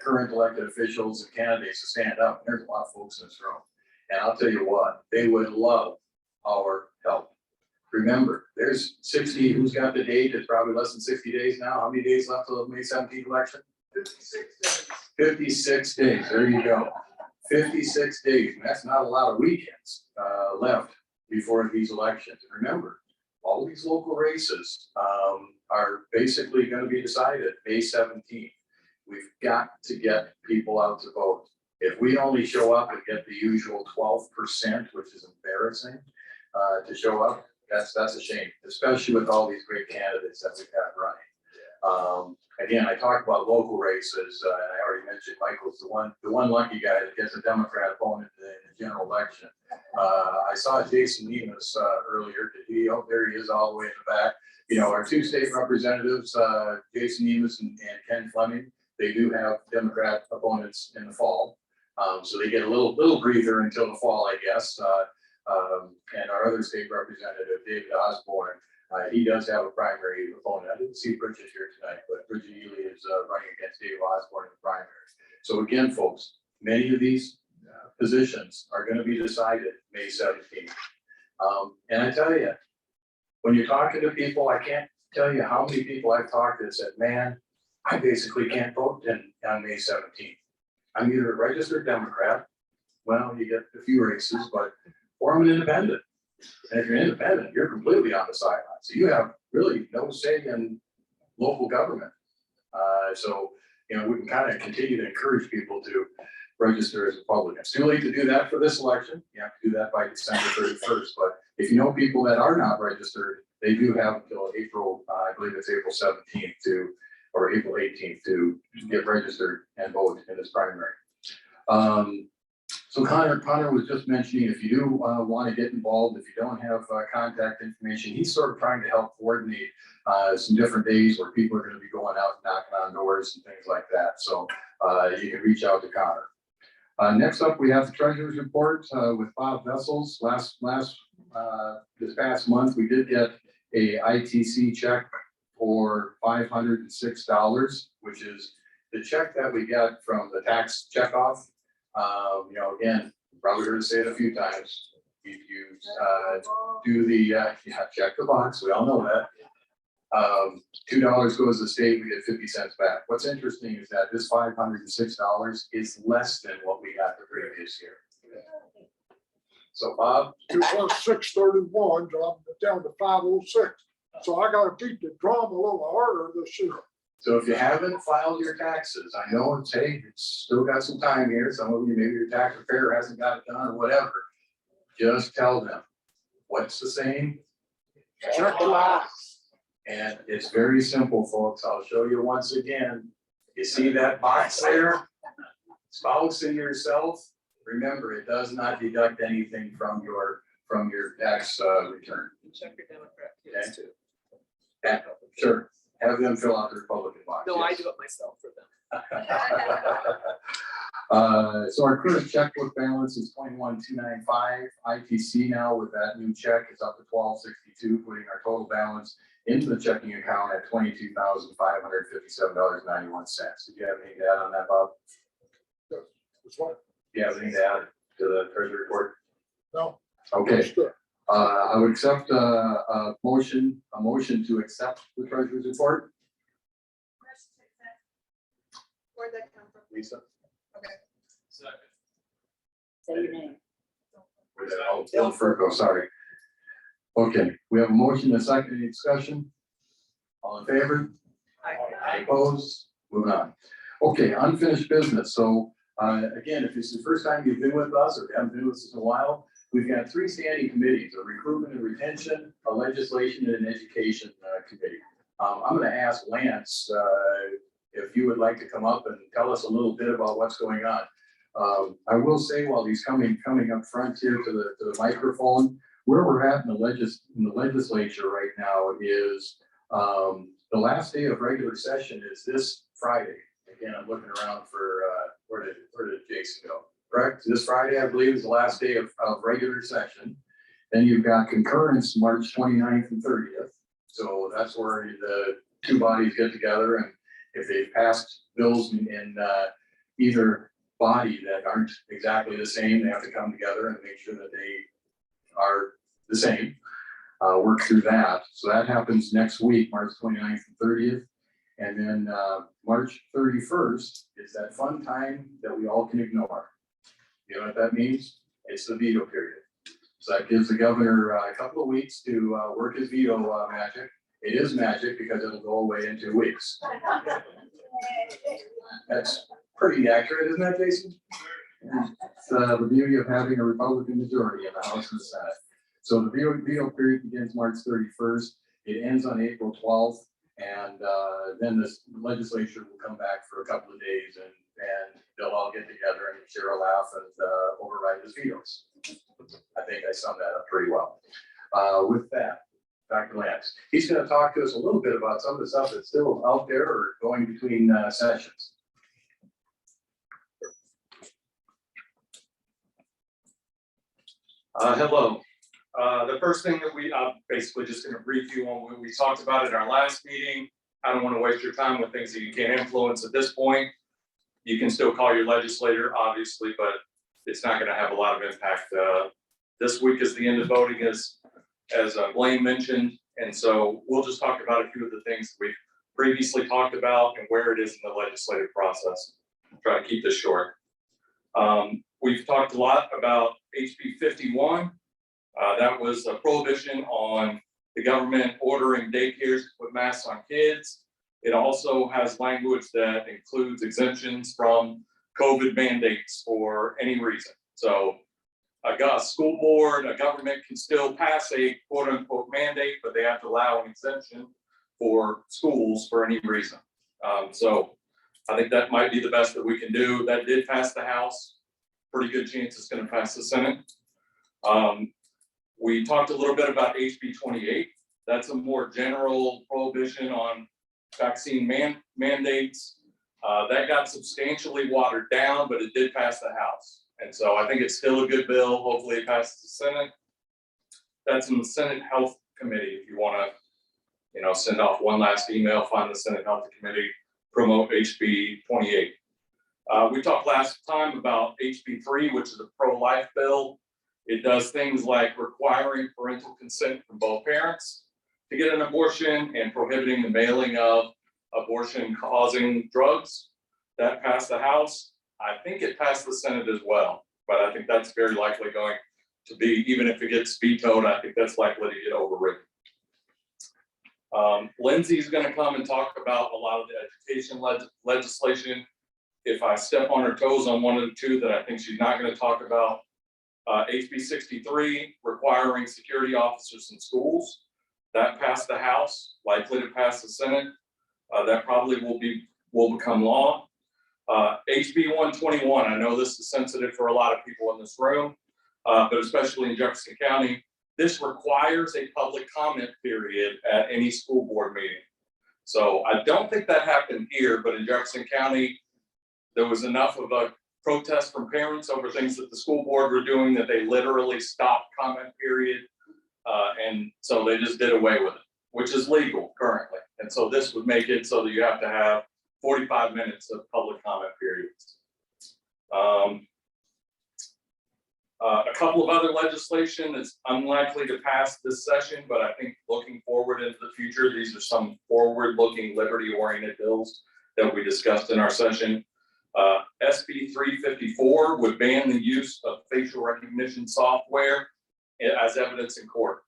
current elected officials and candidates to stand up. There's a lot of folks in this room. And I'll tell you what, they would love our help. Remember, there's 60, who's got the date? It's probably less than 60 days now. How many days left till the May 17th election? 56 days. 56 days, there you go. 56 days, and that's not a lot of weekends left before these elections. And remember, all these local races are basically going to be decided May 17th. We've got to get people out to vote. If we only show up and get the usual 12%, which is embarrassing to show up, that's a shame, especially with all these great candidates that we've got running. Again, I talked about local races, and I already mentioned Michael's the one lucky guy that gets a Democrat opponent in the general election. I saw Jason Nemus earlier. Oh, there he is, all the way in the back. You know, our two state representatives, Jason Nemus and Ken Fleming, they do have Democrat opponents in the fall, so they get a little breather until the fall, I guess. And our other state representative, David Osborne. He does have a primary opponent. I didn't see Bridget here tonight, but Bridget Ely is running against Dave Osborne in the primary. So again, folks, many of these positions are going to be decided May 17th. And I tell you, when you're talking to people, I can't tell you how many people I've talked to that said, man, I basically can't vote on May 17th. I'm either a registered Democrat, well, you get a few races, or I'm an independent. And if you're independent, you're completely on the sidelines. So you have really no say in local government. So, you know, we can kind of continue to encourage people to register as Republicans. It's too late to do that for this election. You have to do that by December 31st. But if you know people that are not registered, they do have until April, I believe it's April 17th or April 18th to get registered and vote in this primary. So Connor was just mentioning, if you do want to get involved, if you don't have contact information, he's sort of trying to help coordinate some different days where people are going to be going out and knocking on doors and things like that. So you can reach out to Connor. Next up, we have the treasurer's report with Bob Vessels. This past month, we did get a ITC check for $506, which is the check that we got from the tax checkoff. You know, again, probably heard to say it a few times. You do the check the box. We all know that. $2 goes to the state. We get 50 cents back. What's interesting is that this $506 is less than what we got the previous year. So Bob, It was 631, dropping it down to 506. So I gotta beat the drum a little harder this year. so if you haven't filed your taxes, I know it's still got some time here. Some of you, maybe your tax preparer hasn't got it done or whatever. Just tell them what's the same. Check the box. And it's very simple, folks. I'll show you once again. You see that box there? Spouse and yourself. Remember, it does not deduct anything from your tax return. Check your Democrat Okay. kids too. Yeah, sure. Have them fill out the Republican box. No, I yes. do it myself for them. So our current checkbook balance is 21,295. ITC now with that new check is up to 1262, putting our total balance into the checking account at $22,557.91. Did you have anything to add on that, Bob? That's right. Do you have anything to add to the treasury report? No. Okay. That's good. I would accept a motion to accept the treasurer's report. Where'd that come from? Lisa? Okay. Say your name. Bill Furco, sorry. Okay, we have a motion and a second. Any discussion? All in favor? Aye. Opposed? Moving on. Okay, unfinished business. So, again, if it's the first time you've been with us or haven't been with us in a while, we've got 3 standing committees: a recruitment and retention, a legislation, and an education committee. I'm going to ask Lance if you would like to come up and tell us a little bit about what's going on. I will say, while he's coming up front here to the microphone, where we're at in the legislature right now is the last day of regular session is this Friday. Again, I'm looking around for where did Jason go? Correct. This Friday, I believe, is the last day of regular session. Then you've got concurrence March 29th and 30th. So that's where the 2 bodies get together, and if they've passed bills in either body that aren't exactly the same, they have to come together and make sure that they are the same, work through that. So that happens next week, March 29th and 30th. And then March 31st is that fun time that we all can ignore. You know what that means? It's the veto period. So that gives the governor a couple of weeks to work his veto magic. It is magic because it'll go away in 2 weeks. That's pretty accurate, isn't that, Jason? It's the beauty of having a Republican majority in the House and the Senate. So the veto period begins March 31st. It ends on April 12th. And then the legislature will come back for a couple of days, and they'll all get together and share a laugh and override his vetoes. I think I summed that up pretty well. With that, Dr. Lance, he's going to talk to us a little bit about some of the stuff that's still out there or going between sessions. Hello. The first thing that I'm basically just going to brief you on what we talked about at our last meeting. I don't want to waste your time with things that you can't influence at this point. You can still call your legislator, obviously, but it's not going to have a lot of impact. This week is the end of voting, as Blaine mentioned, and so we'll just talk about a few of the things we've previously talked about and where it is in the legislative process. Try to keep this short. We've talked a lot about HB 51. That was a prohibition on the government ordering daycares to put masks on kids. It also has language that includes exemptions from COVID mandates for any reason. So a school board, a government can still pass a quote unquote mandate, but they have to allow an exemption for schools for any reason. So I think that might be the best that we can do. That did pass the House. Pretty good chance it's going to pass the Senate. We talked a little bit about HB 28. That's a more general prohibition on vaccine mandates. That got substantially watered down, but it did pass the House. And so I think it's still a good bill. Hopefully it passes the Senate. That's in the Senate Health Committee. If you want to, send off one last email, find the Senate Health Committee, promote HB 28. We talked last time about HB 3, which is a pro-life bill. It does things like requiring parental consent from both parents to get an abortion and prohibiting the mailing of abortion-causing drugs. That passed the House. I think it passed the Senate as well, but I think that's very likely going to be, even if it gets vetoed, I think that's likely to get overridden. Lindsay's going to come and talk about a lot of the education legislation. If I step on her toes on one of the two that I think she's not going to talk about, HB 63, requiring security officers in schools. That passed the House, likely to pass the Senate. That probably will become law. HB 121, I know this is sensitive for a lot of people in this room, but especially in Jefferson County. This requires a public comment period at any school board meeting. So I don't think that happened here, but in Jefferson County, there was enough of a protest from parents over things that the school board were doing that they literally stopped comment period. And so they just did away with it, which is legal currently. And so this would make it so that you have to have 45 minutes of public comment periods. A couple of other legislation that's unlikely to pass this session, but I think looking forward into the future, these are some forward-looking liberty-oriented bills that we discussed in our session. SB 354 would ban the use of facial recognition software as evidence in court.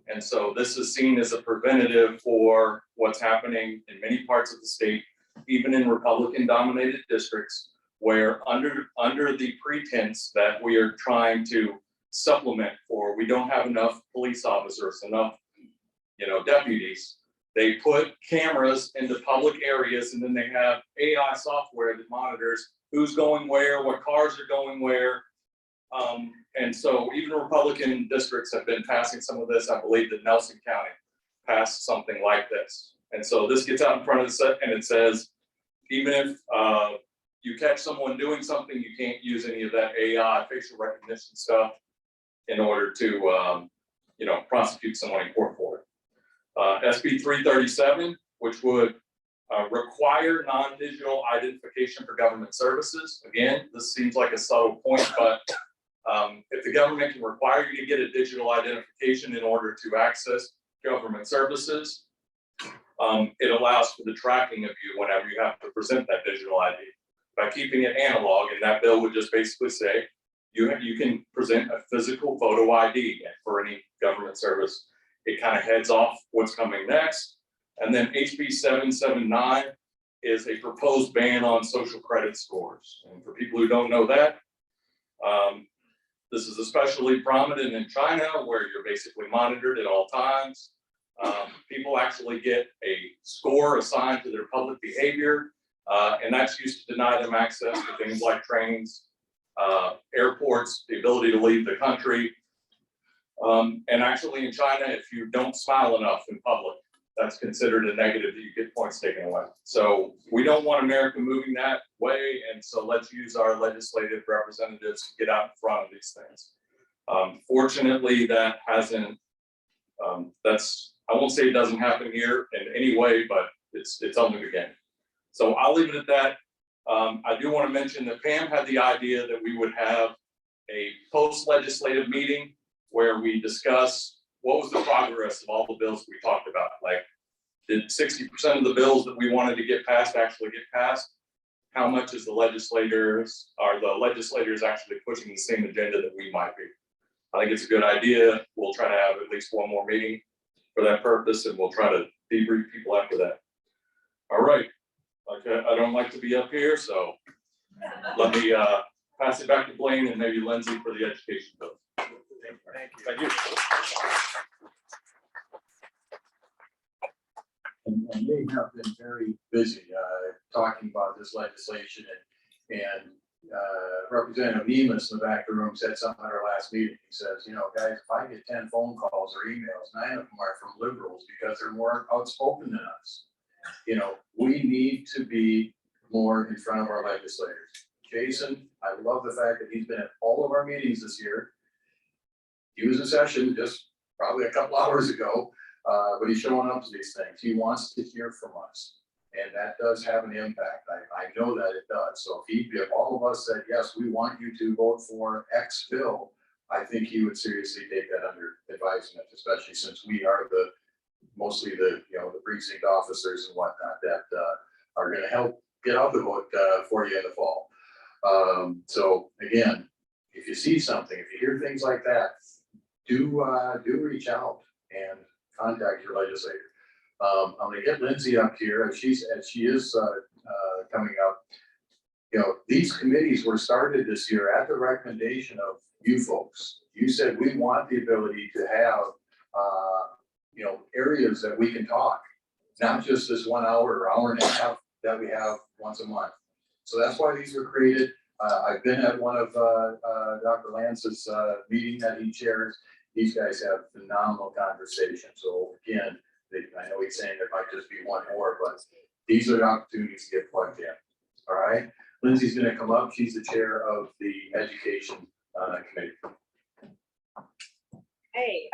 And so this is seen as a preventative for what's happening in many parts of the state, even in Republican-dominated districts, where under the pretense that we are trying to supplement for, we don't have enough police officers, enough, deputies. They put cameras into public areas, and then they have AI software that monitors who's going where, what cars are going where. And so even Republican districts have been passing some of this. I believe that Nelson County passed something like this. And so this gets out in front of the set, and it says, even if you catch someone doing something, you can't use any of that AI facial recognition stuff in order to, prosecute someone in court for it. SB 337, which would require non-digital identification for government services. Again, this seems like a subtle point, but if the government can require you to get a digital identification in order to access government services, it allows for the tracking of you whenever you have to present that digital ID. By keeping it analog, and that bill would just basically say, you can present a physical photo ID for any government service. It kind of heads off what's coming next. And then HB 779 is a proposed ban on social credit scores. And for people who don't know that, this is especially prominent in China, where you're basically monitored at all times. People actually get a score assigned to their public behavior, and that's used to deny them access to things like trains, airports, the ability to leave the country. And actually in China, if you don't smile enough in public, that's considered a negative that you get points taken away. So we don't want America moving that way. And so let's use our legislative representatives to get out in front of these things. Fortunately, that hasn't, I won't say it doesn't happen here in any way, but it's only beginning. So I'll leave it at that. I do want to mention that Pam had the idea that we would have a post-legislative meeting where we discuss what was the progress of all the bills we talked about. Like, did 60% of the bills that we wanted to get passed actually get passed? How much is the legislators actually pushing the same agenda that we might be? I think it's a good idea. We'll try to have at least one more meeting for that purpose, and we'll try to debrief people after that. All right. Okay, I don't like to be up here, so let me pass it back to Blaine and maybe Lindsay for the education bill. Thank you. And they have been very busy talking about this legislation, and Representative Nemus in the back of the room said something at our last meeting. He says, guys, if I get 10 phone calls or emails, 9 of them are from liberals because they're more outspoken than us. We need to be more in front of our legislators. Jason, I love the fact that he's been at all of our meetings this year. He was in session just probably a couple hours ago, but he's showing up to these things. He wants to hear from us, and that does have an impact. I know that it does. So if all of us said, yes, we want you to vote for X bill, I think he would seriously take that under advisement, especially since we are mostly the precinct officers and whatnot that are going to help get out the vote for you in the fall. So again, if you see something, if you hear things like that, do reach out and contact your legislator. I'm going to get Lindsay up here as she is coming up. These committees were started this year at the recommendation of you folks. You said we want the ability to have areas that we can talk, not just this 1 hour or hour and a half that we have once a month. So that's why these were created. I've been at one of Dr. Lance's meeting that he chairs. These guys have phenomenal conversations. So again, I know he's saying there might just be one more, but these are the opportunities to get plugged in. All right. Lindsay's going to come up. She's the chair of the education committee. Hey,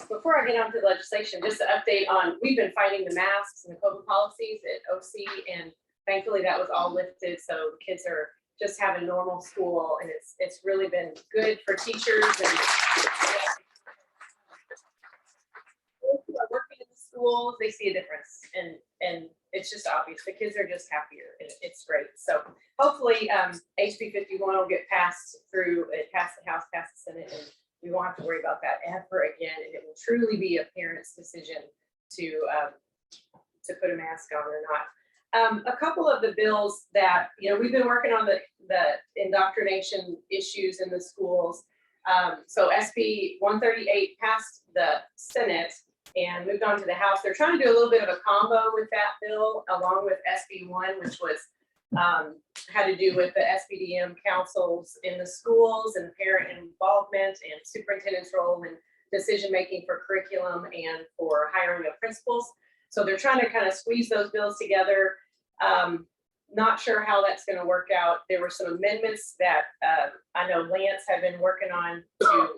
before I get on to the legislation, just an update on, we've been fighting the masks and the COVID policies at OC, and thankfully that was all lifted. So the kids are just having normal school, and it's really been good for teachers and those who are working in the schools. They see a difference, and it's just obvious. The kids are just happier, it's great. So hopefully, HB 51 will get passed through, it passed the House, passed the Senate, and we won't have to worry about that ever again. And it will truly be a parent's decision to put a mask on or not. A couple of the bills that, we've been working on the indoctrination issues in the schools. So SB 138 passed the Senate and moved on to the House. They're trying to do a little bit of a combo with that bill, along with SB 1, which was had to do with the SBDM councils in the schools and parent involvement and superintendent's role in decision-making for curriculum and for hiring of principals. So they're trying to kind of squeeze those bills together. Not sure how that's going to work out. There were some amendments that I know Lance had been working on to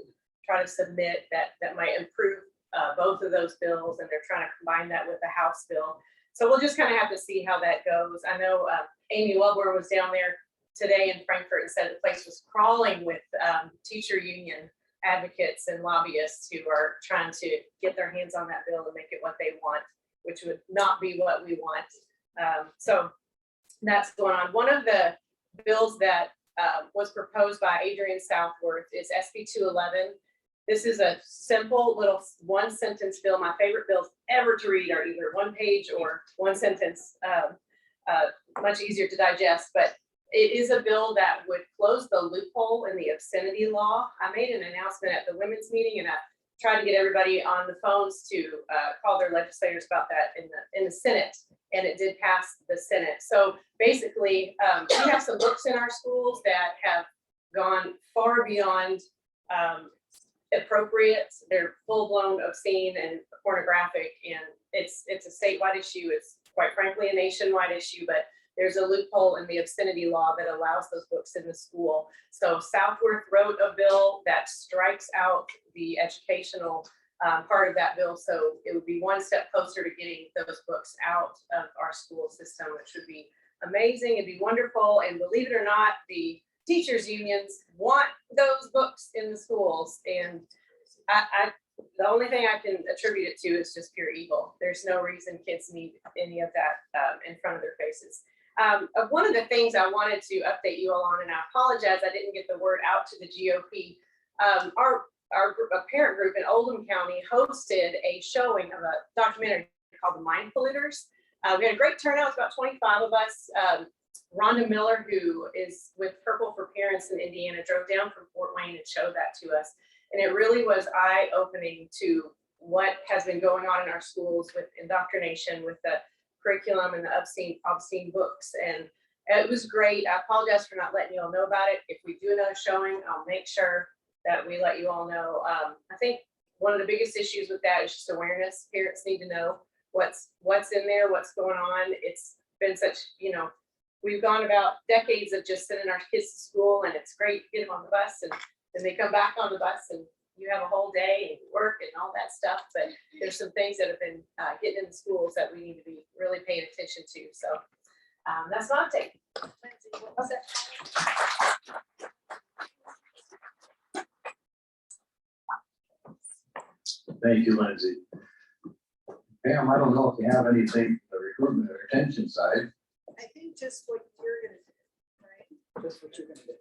try to submit that might improve both of those bills, and they're trying to combine that with the House bill. So we'll just kind of have to see how that goes. I know Amy Welber was down there today in Frankfurt and said the place was crawling with teacher union advocates and lobbyists who are trying to get their hands on that bill and make it what they want, which would not be what we want. So that's going on. One of the bills that was proposed by Adrian Southworth is SB 211. This is a simple little one sentence bill. My favorite bills ever to read are either one page or one sentence, much easier to digest, but it is a bill that would close the loophole in the obscenity law. I made an announcement at the women's meeting, and I tried to get everybody on the phones to call their legislators about that in the Senate, and it did pass the Senate. So basically, we have some books in our schools that have gone far beyond appropriate. They're full-blown obscene and pornographic, and it's a statewide issue. It's quite frankly a nationwide issue, but there's a loophole in the obscenity law that allows those books in the school. So Southworth wrote a bill that strikes out the educational part of that bill. So it would be one step closer to getting those books out of our school system, which would be amazing. It'd be wonderful. And believe it or not, the teachers unions want those books in the schools. And the only thing I can attribute it to is just pure evil. There's no reason kids need any of that in front of their faces. One of the things I wanted to update you all on, and I apologize, I didn't get the word out to the GOP. Our parent group in Oldham County hosted a showing of a documentary called The Mind Polluters. We had a great turnout. It was about 25 of us. Rhonda Miller, who is with Purple for Parents in Indiana, drove down from Fort Wayne and showed that to us. And it really was eye-opening to what has been going on in our schools with indoctrination, with the curriculum and the obscene books. And it was great. I apologize for not letting you all know about it. If we do another showing, I'll make sure that we let you all know. I think one of the biggest issues with that is just awareness. Parents need to know what's in there, what's going on. It's been such, we've gone about decades of just sending our kids to school, and it's great to get them on the bus, and then they come back on the bus and you have a whole day and work and all that stuff. But there's some things that have been getting in the schools that we need to be really paying attention to. So that's my take. Lindsay, what was it? Thank you, Lindsay. Pam, I don't know if you have anything, the recruitment or retention side. I think just what you're gonna do, right? Just what you're gonna do.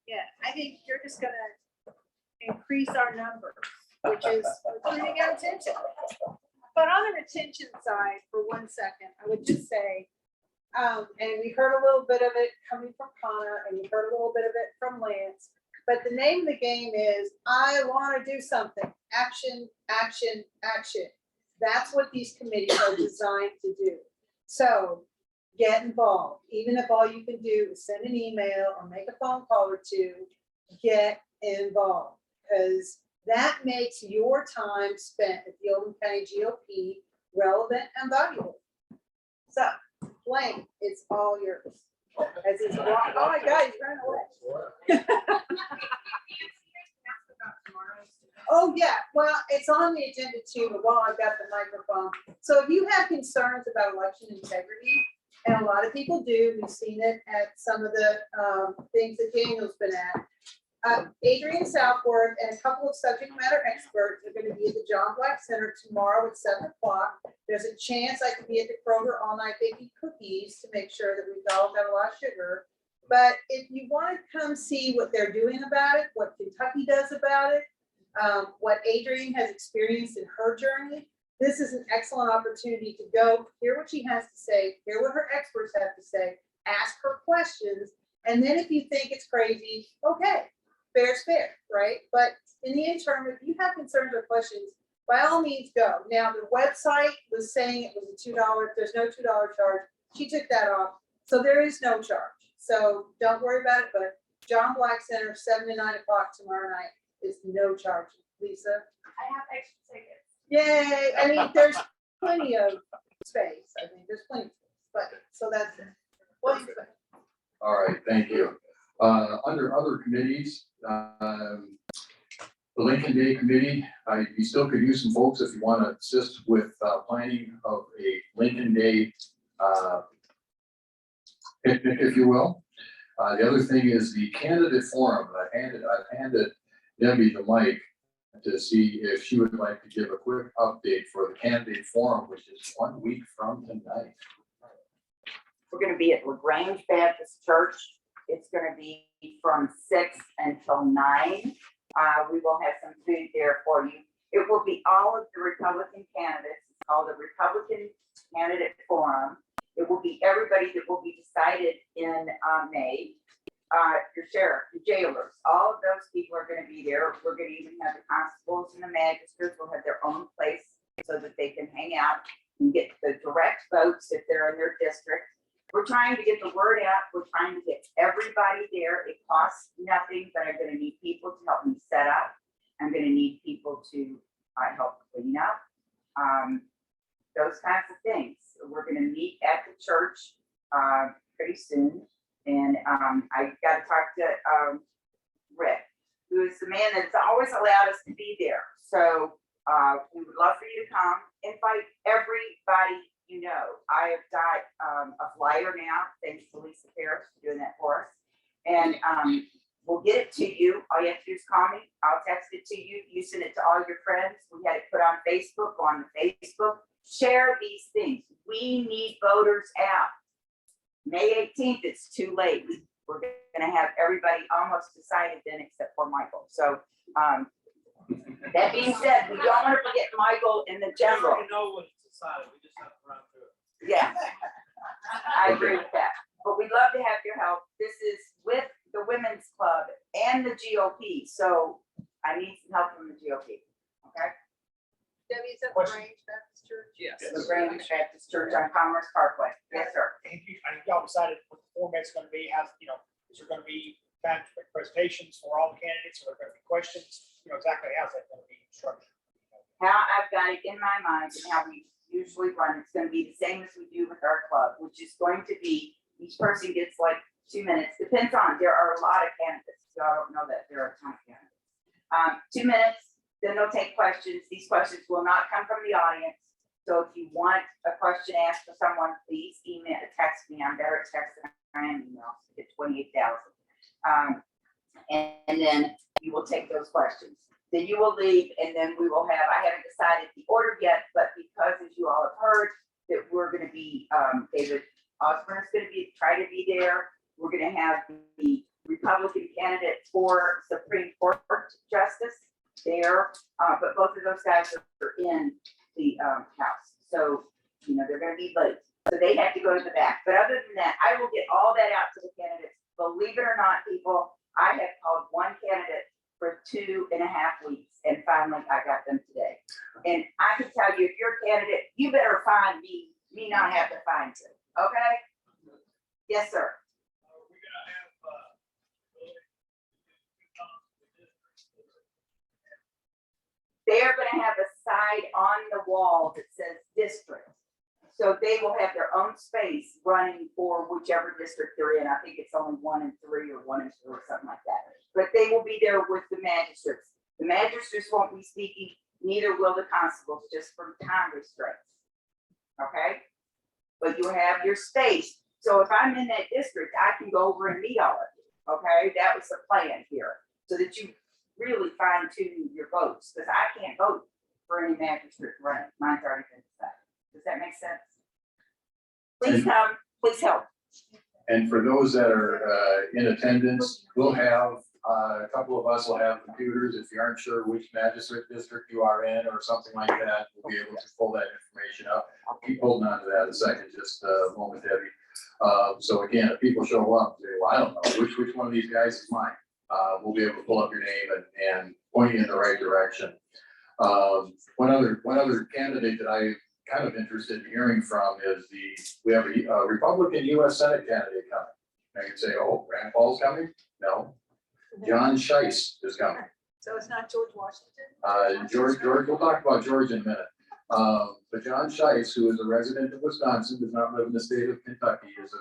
Yeah, I think you're just gonna increase our numbers, which is recruiting and retention. But on the retention side, for 1 second, I would just say, and we heard a little bit of it coming from Connor, and we heard a little bit of it from Lance, but the name of the game is, I want to do something. Action, action, action. That's what these committees are designed to do. So get involved. Even if all you can do is send an email or make a phone call or two, get involved. Because that makes your time spent at the Oldham County GOP relevant and valuable. So, Blaine, it's all yours. As he's walking, oh my God, he's running away. Oh yeah, well, it's on the agenda too, but while I've got the microphone. So if you have concerns about election integrity, and a lot of people do, we've seen it at some of the things that Daniel's been at. Adrian Southworth and a couple of subject matter experts are gonna be at the John Black Center tomorrow at 7 o'clock. There's a chance I could be at the Kroger all night baking cookies to make sure that we've all got a lot of sugar. But if you want to come see what they're doing about it, what Kentucky does about it, what Adrian has experienced in her journey, this is an excellent opportunity to go hear what she has to say, hear what her experts have to say, ask her questions. And then if you think it's crazy, okay, fair's fair, right? But in the interim, if you have concerns or questions, by all means go. Now, the website was saying it was a $2, there's no $2 charge. She took that off. So there is no charge. So don't worry about it, but John Black Center, 7 to 9 o'clock tomorrow night is no charge. Lisa? I have extra tickets. Yay, I mean, there's plenty of space. I think there's plenty of space, but, so that's it. What do you think? All right, thank you. Under other committees, the Lincoln Day Committee, you still could use some folks if you want to assist with planning of a Lincoln Day picnic, if you will. The other thing is the candidate forum. I've handed Debbie the mic to see if she would like to give a quick update for the candidate forum, which is 1 week from tonight. We're gonna be at LaGrange Baptist Church. It's gonna be from 6 until 9. We will have some food there for you. It will be all of the Republican candidates. It's called the Republican Candidate Forum. It will be everybody that will be decided in May. Your sheriff, the jailers, all of those people are gonna be there. We're gonna even have the constables and the magistrates will have their own place so that they can hang out and get the direct votes if they're in their district. We're trying to get the word out. We're trying to get everybody there. It costs nothing, but I'm gonna need people to help me set up. I'm gonna need people to help clean up. Those kinds of things. We're gonna meet at the church pretty soon. And I gotta talk to Rick, who is the man that's always allowed us to be there. So we would love for you to come. Invite everybody you know. I have got a flyer now, thanks to Lisa Parrish for doing that for us. And we'll get it to you. All you have to do is call me. I'll text it to you. You send it to all your friends. We had it put on Facebook, on the Facebook. Share these things. We need voters out. May 18th, it's too late. We're gonna have everybody almost decided then except for Michael. So that being said, we don't want to forget Michael in the general. We know when it's decided, we just have to run through it. Yeah, I agree with that. But we'd love to have your help. This is with the Women's Club and the GOP. So I need some help from the GOP. Okay? Debbie, is that Question? LaGrange Baptist Church? Yes. The Grand Baptist Church on Commerce Parkway. Yes, sir. And y'all decided what the format's gonna be, has, is there gonna be kind of presentations for all the candidates, or are there gonna be questions? Exactly how's that gonna be structured? How I've got it in my mind and how we usually run, it's gonna be the same as we do with our club, which is going to be, each person gets like 2 minutes, depends on, there are a lot of candidates, so I don't know that there are a ton of candidates. 2 minutes, then they'll take questions. These questions will not come from the audience. So if you want a question asked for someone, please email, text me. I'm better at text than I am email. It's 28,000. And then you will take those questions. Then you will leave, and then we will have, I haven't decided the order yet, but because as you all have heard, that we're gonna be, David Osborne is gonna be, try to be there. We're gonna have the Republican candidate for Supreme Court Justice there, but both of those guys are in the house. So, they're gonna be late. So they have to go to the back. But other than that, I will get all that out to the candidates. Believe it or not, people, I have called one candidate for 2.5 weeks, and finally I got them today. And I can tell you, if you're a candidate, you better find me not have to find you, okay? Yes, sir. We're gonna have, They're gonna have a side on the wall that says district. So they will have their own space running for whichever district they're in. I think it's only 1 and 3 or 1 and 2 or something like that. But they will be there with the magistrates. The magistrates won't be speaking, neither will the constables, just from time restraints. Okay? But you have your space. So if I'm in that district, I can go over and meet all of you. Okay? That was the plan here. so that you really fine tune your votes, because I can't vote for any magistrate running, mine's already been decided. Does that make sense? Please come, please help. And for those that are in attendance, we'll have, a couple of us will have computers. If you aren't sure which magistrate district you are in or something like that, we'll be able to pull that information up. Keep holding on to that a second, just a moment, Debbie. So again, if people show up, say, well, I don't know, which one of these guys is mine? We'll be able to pull up your name and point you in the right direction. One other candidate that I kind of interested in hearing from is we have a Republican US Senate candidate coming. I can say, oh, Rand Paul's coming? No. John Scheisse is coming. So it's not George Washington? George, we'll talk about George in a minute. But John Scheisse, who is a resident of Wisconsin, does not live in the state of Kentucky, is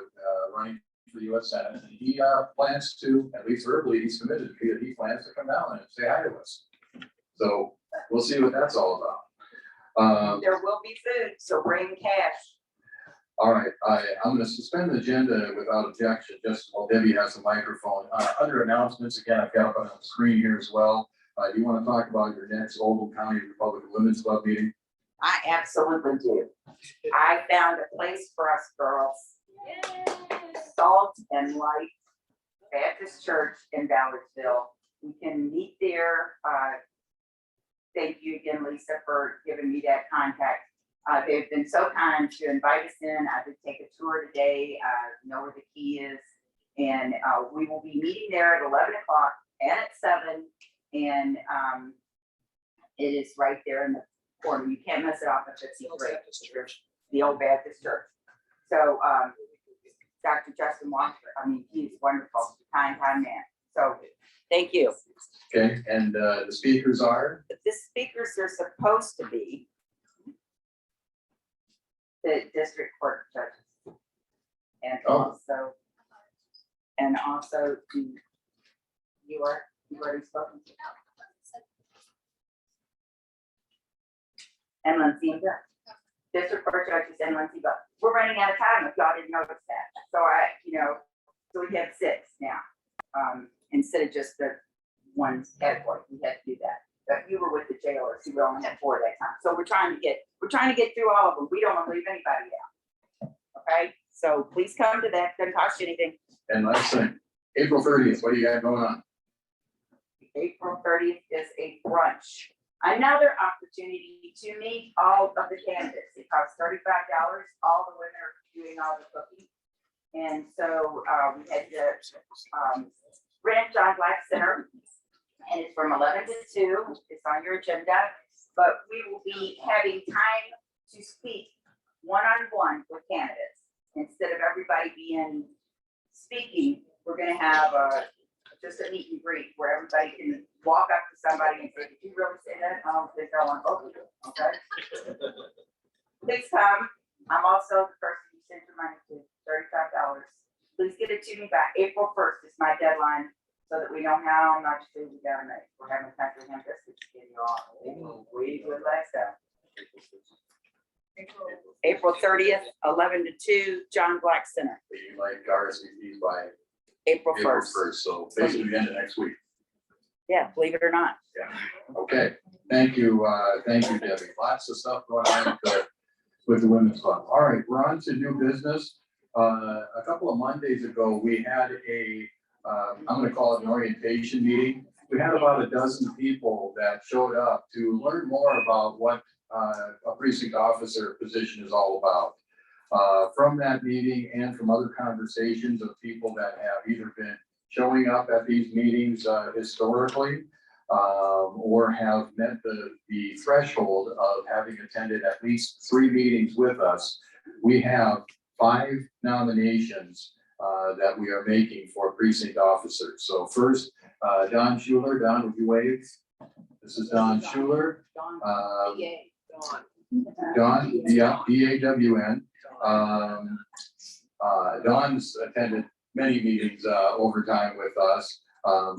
running for the US Senate. And he plans to, at least verbally, he's committed to he plans to come down and say hi to us. So we'll see what that's all about. There will be food, so bring cash. All right, I'm gonna suspend the agenda without objection, just while Debbie has the microphone. Under announcements, again, I've got up on the screen here as well. Do you want to talk about your next Oldham County Republican Women's Club meeting? I absolutely do. I found a place for us girls. Salt and Light Baptist Church in Ballardsville. We can meet there. Thank you again, Lisa, for giving me that contact. They've been so kind to invite us in. I did take a tour today, know where the key is. And we will be meeting there at 11 o'clock and at 7. And it is right there in the corner. You can't mess it off at 53. The Old Baptist Church. So Dr. Justin Walker, I mean, he's wonderful, kind man. So thank you. Okay, and the speakers are? The speakers are supposed to be the district court judges. And also you've already spoken to. And Lindsay, district court judges and Lindsay, but we're running out of time if y'all didn't notice that. So so we have 6 now. Instead of just the one category, we had to do that. But you were with the jailers, who we only had 4 that time. So we're trying to get through all of them. We don't want to leave anybody out. Okay, so please come to that. Doesn't cost you anything. And last thing, April 30th, what do you got going on? April 30th is a brunch. Another opportunity to meet all of the candidates. It costs $35. All the women are doing all the cooking. And so we had the Grant John Black Center, and it's from 11 to 2. It's on your agenda, but we will be having time to speak one-on-one with candidates. Instead of everybody speaking, we're going to have just a meet and greet where everybody can walk up to somebody and say, did you really say that? I don't think I want to vote with you. Okay. Please come. I'm also the person you send your money to, $35. Please get it to me by April 1st is my deadline, so that we know how much food we gotta make. We're having country ham biscuits to give you all. We good last time. April 30th, 11 to 2, John Black Center. You like RSVPs by April April 1st. 1st, so basically the end of next week. Yeah, believe it or not. Yeah, okay, thank you, Debbie. Lots of stuff going on with the Women's Club. All right, we're on to new business. A couple of Mondays ago, we had I'm gonna call it an orientation meeting. We had about a dozen people that showed up to learn more about what a precinct officer position is all about. From that meeting and from other conversations of people that have either been showing up at these meetings historically or have met the threshold of having attended at least 3 meetings with us, we have 5 nominations that we are making for precinct officers. So first, Don Schuler. Don, would you wave? This is Don Schuler. Don, D-A-W-N. Dawn's attended many meetings over time with us.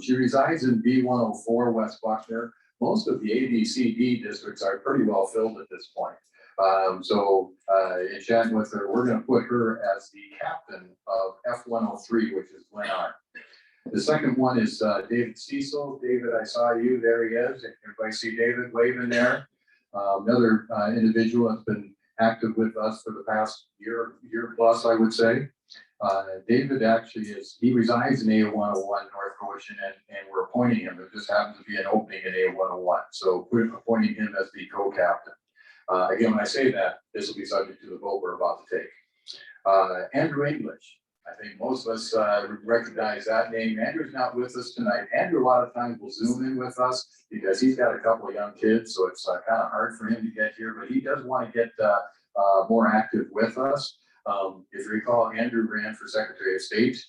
She resides in B104 West Buckner. Most of the ABCD districts are pretty well filled at this point. So in chatting with her, we're going to put her as the captain of F103, which is Glen The second one is David Cecil. David, I saw you. There he is. Everybody see David waving there? Another individual that's been active with us for the past year plus, I would say. David actually he resides in A101 North Goshen, and we're appointing him. There just happens to be an opening in A101. So we're appointing him as the co-captain. Again, when I say that, this will be subject to the vote we're about to take. Andrew English. I think most of us recognize that name. Andrew's not with us tonight. Andrew, a lot of times will Zoom in with us because he's got a couple of young kids, so it's kind of hard for him to get here, but he does want to get more active with us. If you recall, Andrew ran for Secretary of State,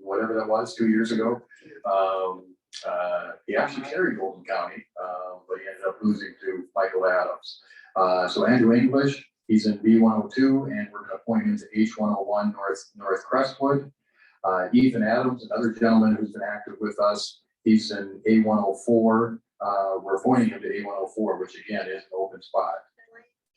whatever that was, 2 years ago. He actually carried Oldham County, but he ended up losing to Michael Adams. So Andrew English, he's in B102, and we're going to appoint him to H101 North Crestwood. Ethan Adams, another gentleman who's been active with us, he's in A104. We're appointing him to A104, which again is an open spot.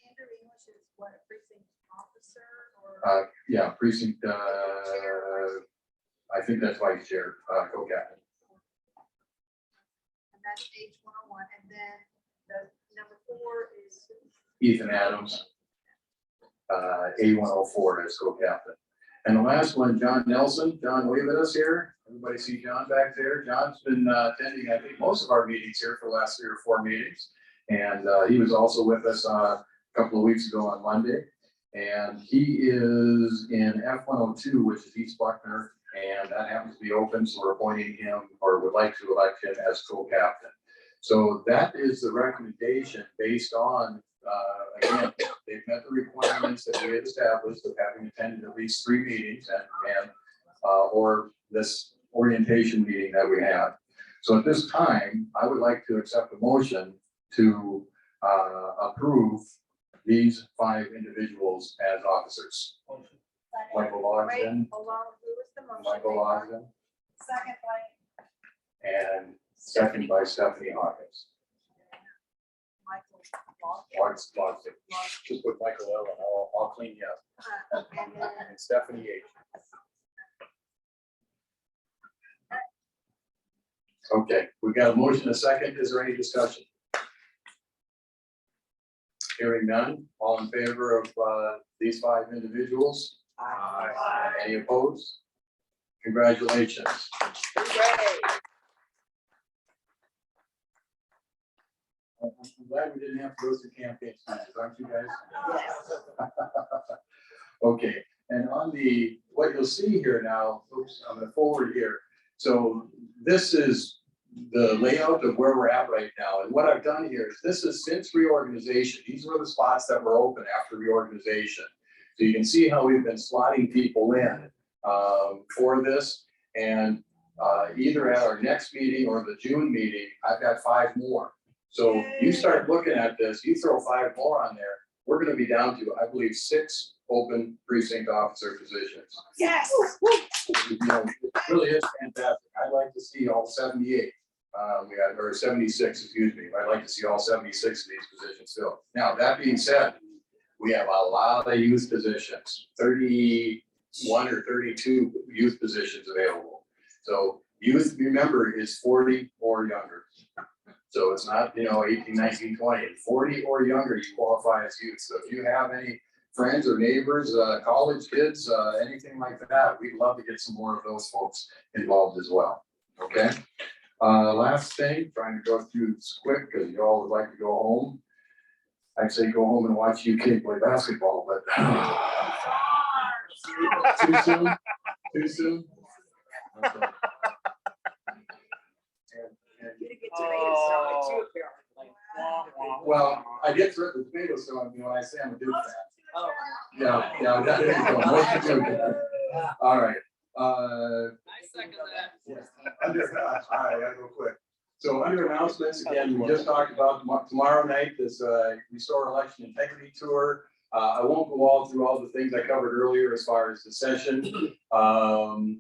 Andrew English is what, a precinct officer or? Yeah, precinct, I think that's vice chair, co-captain. And that's H101, and then the number 4 is. Ethan Adams, A104 as co-captain. And the last one, John Nelson. John, wave at us here. Everybody see John back there? John's been attending, I think, most of our meetings here for the last 3 or 4 meetings. And he was also with us a couple of weeks ago on Monday. And he is in F102, which is East Buckner, and that happens to be open, so we're appointing him, or would like to elect him as co-captain. So that is the recommendation based on, again, they've met the requirements that we had established of having attended at least 3 meetings and or this orientation meeting that we had. So at this time, I would like to accept a motion to approve these 5 individuals as officers. Michael Ogden, Hold on, who was the motion? Michael Ogden, Second by and second by Stephanie Hawkins. Michael. Logic. Just put Michael L and I'll clean you up. And then And Stephanie H. Okay, we've got a motion, a second. Is there any discussion? Hearing none, all in favor of these 5 individuals? Aye. Any opposed? Congratulations. I'm glad we didn't have to go through campaign speeches, aren't you guys? Okay, and on what you'll see here now, oops, I'm gonna forward here. So this is the layout of where we're at right now. And what I've done here is this is since reorganization. These were the spots that were open after reorganization. So you can see how we've been slotting people in for this. And either at our next meeting or the June meeting, I've got 5 more. So you start looking at this, you throw 5 more on there, we're going to be down to, I believe, 6 open precinct officer positions. yes. You know, it really is fantastic. I'd like to see all 78. We got, or 76, excuse me. I'd like to see all 76 of these positions filled. Now, that being said, we have a lot of youth positions, 31 or 32 youth positions available. So youth, remember, is 40 or younger. So it's not, 18, 19, 20, 40 or younger, you qualify as youth. So if you have any friends or neighbors, college kids, anything like that, we'd love to get some more of those folks involved as well. Okay. Last thing, trying to go through this quick because you all would like to go home. I'd say go home and watch UK play basketball, but too soon. Too soon. Okay. Well, I get through the tomatoes, so when I say I'm a Duke fan. Yeah, there you go. What's your Duke? All right. I second that. All right, I go quick. So under announcements, again, we just talked about tomorrow night, this Restore Election Integrity Tour. I won't go all through all the things I covered earlier as far as the session.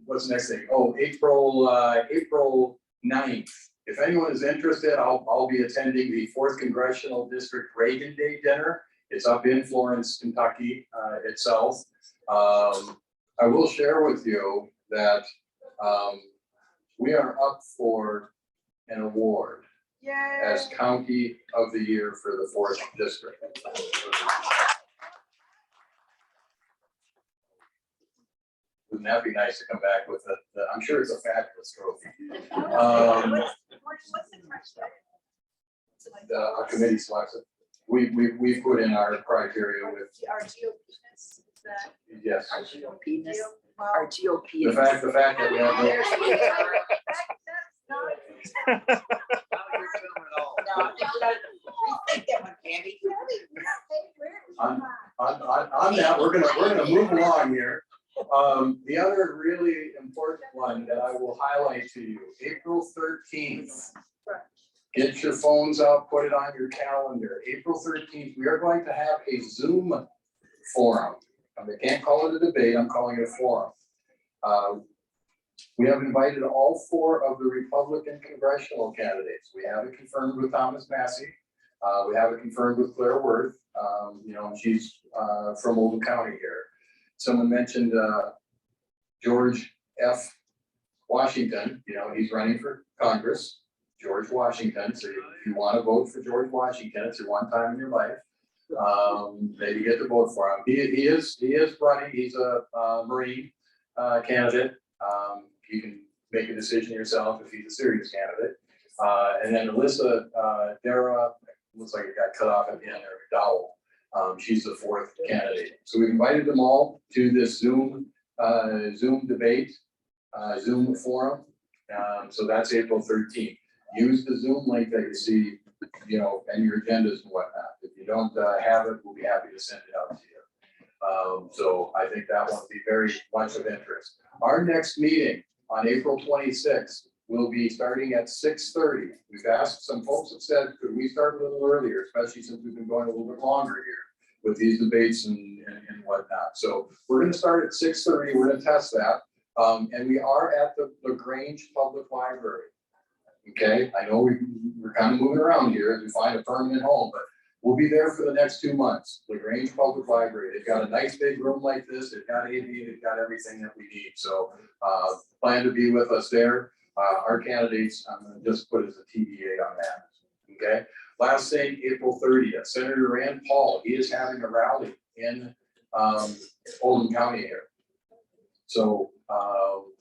What's the next thing? Oh, April 9th. If anyone is interested, I'll be attending the 4th Congressional District Reagan Day Dinner. It's up in Florence, Kentucky itself. I will share with you that We are up for an award as County of the Year for the 4th District. Wouldn't that be nice to come back with I'm sure it's a fabulous trophy. What's the criteria? A committee selects it. We put in our criteria with, Our GOP-ness, is that yes, Our GOP-ness, well, our GOP. the fact that we have. that's not. No, I think we gotta rethink that one, Candy. On that, we're gonna move along here. The other really important one that I will highlight to you, April 13th. Get your phones out, put it on your calendar. April 13th, we are going to have a Zoom forum. I can't call it a debate, I'm calling it a forum. We have invited all 4 of the Republican congressional candidates. We have it confirmed with Thomas Massey. We have it confirmed with Claire Worth. And she's from Oldham County here. Someone mentioned George F. Washington, he's running for Congress, George Washington. So if you want to vote for George Washington, it's your one time in your life. Maybe get to vote for him. He is running. He's a Marine candidate. You can make a decision yourself if he's a serious candidate. And then Alyssa Dara, looks like it got cut off at the end there, McDowell. She's the 4th candidate. So we've invited them all to this Zoom debate, Zoom forum. So that's April 13th. Use the Zoom link that you see, and your agendas and whatnot. If you don't have it, we'll be happy to send it out to you. So I think that one will be very much of interest. Our next meeting on April 26th will be starting at 6:30. We've asked, some folks have said, could we start a little earlier, especially since we've been going a little bit longer here with these debates and whatnot. So we're going to start at 6:30. We're going to test that. And we are at the LaGrange Public Library. Okay, I know we're kind of moving around here as we find a permanent home, but we'll be there for the next 2 months. LaGrange Public Library. They've got a nice big room like this. They've got AV, they've got everything that we need. So plan to be with us there. Our candidates, I'm going to just put as a TBA on that. Okay. Last thing, April 30th, Senator Rand Paul, he is having a rally in Oldham County here. So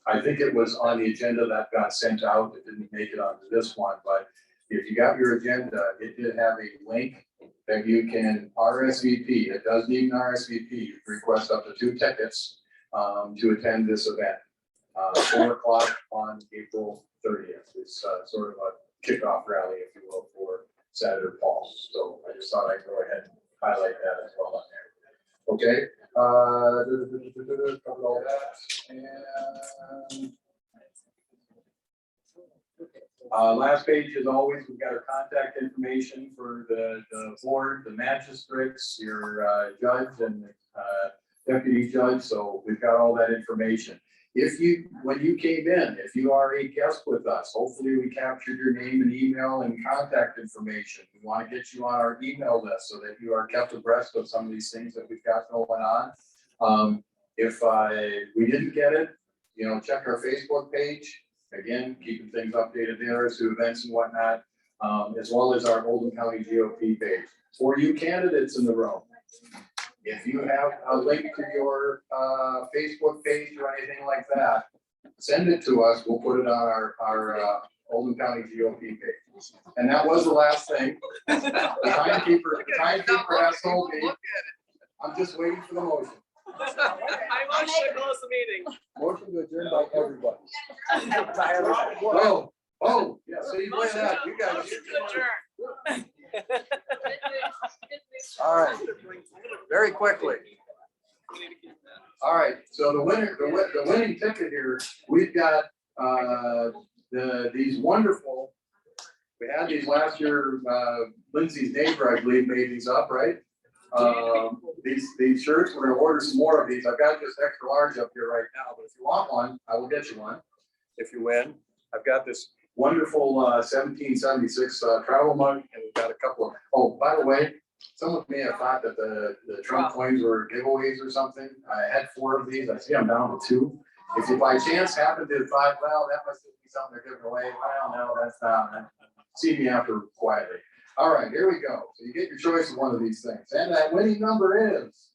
I think it was on the agenda that got sent out. It didn't make it onto this one, but if you got your agenda, it did have a link that you can RSVP. It does need an RSVP. You can request up to 2 tickets to attend this event. 4 o'clock on April 30th. It's sort of a kickoff rally, if you will, for Senator Paul. So I just thought I'd go ahead and highlight that as well on there. Okay. Covered all that. And last page, as always, we've got our contact information for the board, the magistrates, your judge and deputy judge. So we've got all that information. When you came in, if you are a guest with us, hopefully we captured your name and email and contact information. We want to get you on our email list so that you are kept abreast of some of these things that we've got going on. If we didn't get it, check our Facebook page. Again, keeping things updated there as to events and whatnot, as well as our Oldham County GOP page. For you candidates in the room, if you have a link to your Facebook page or anything like that, send it to us. We'll put it on our Oldham County GOP page. And that was the last thing. The timekeeper has told me. I'm just waiting for the motion. I motion to close the meeting. Motion to adjourn by everybody. Oh, yeah, so you play that, you guys. All right, very quickly. All right, so the winning ticket here, we've got these wonderful, we had these last year, Lindsay's neighbor, I believe, made these up, right? These shirts, we're gonna order some more of these. I've got this extra large up here right now, but if you want one, I will get you one if you win. I've got this wonderful 1776 travel mug, and we've got a couple of, oh, by the way, someone may have thought that the Trump coins were giveaways or something. I had 4 of these. I see I'm down to 2. If you by chance happen to find, well, that must be something they're giving away, well, no, that's not, see me after quietly. All right, here we go. So you get your choice of one of these things, and that winning number is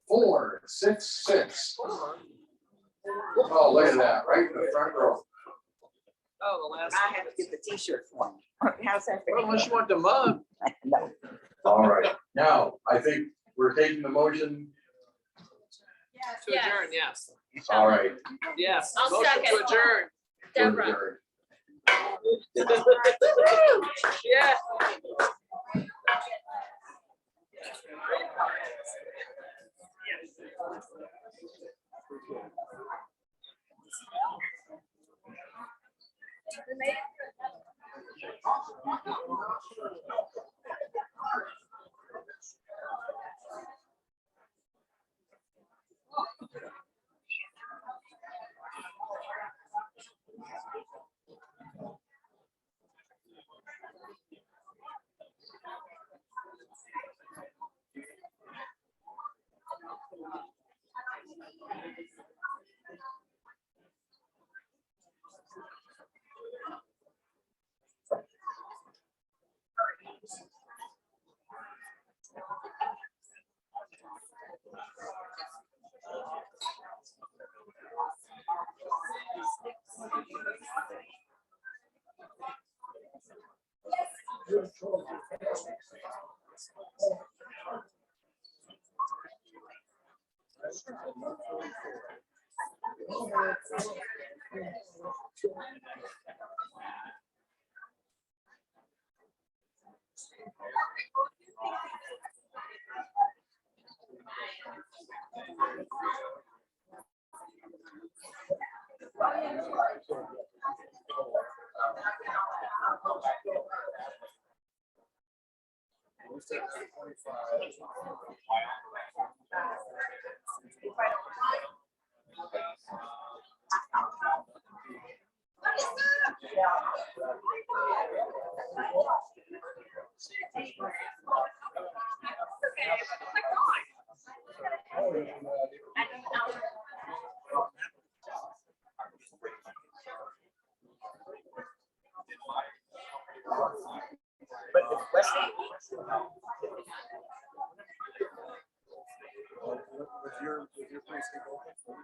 466. Oh, look at that, right in the front row. Oh, the last. I have to get the t-shirt for me. How's that? Well, unless you want the mug. No. All right, now, I think we're taking the motion. To adjourn, yes. All right. Yes. I'll second. To adjourn. we're Deborah. adjourned. Yeah.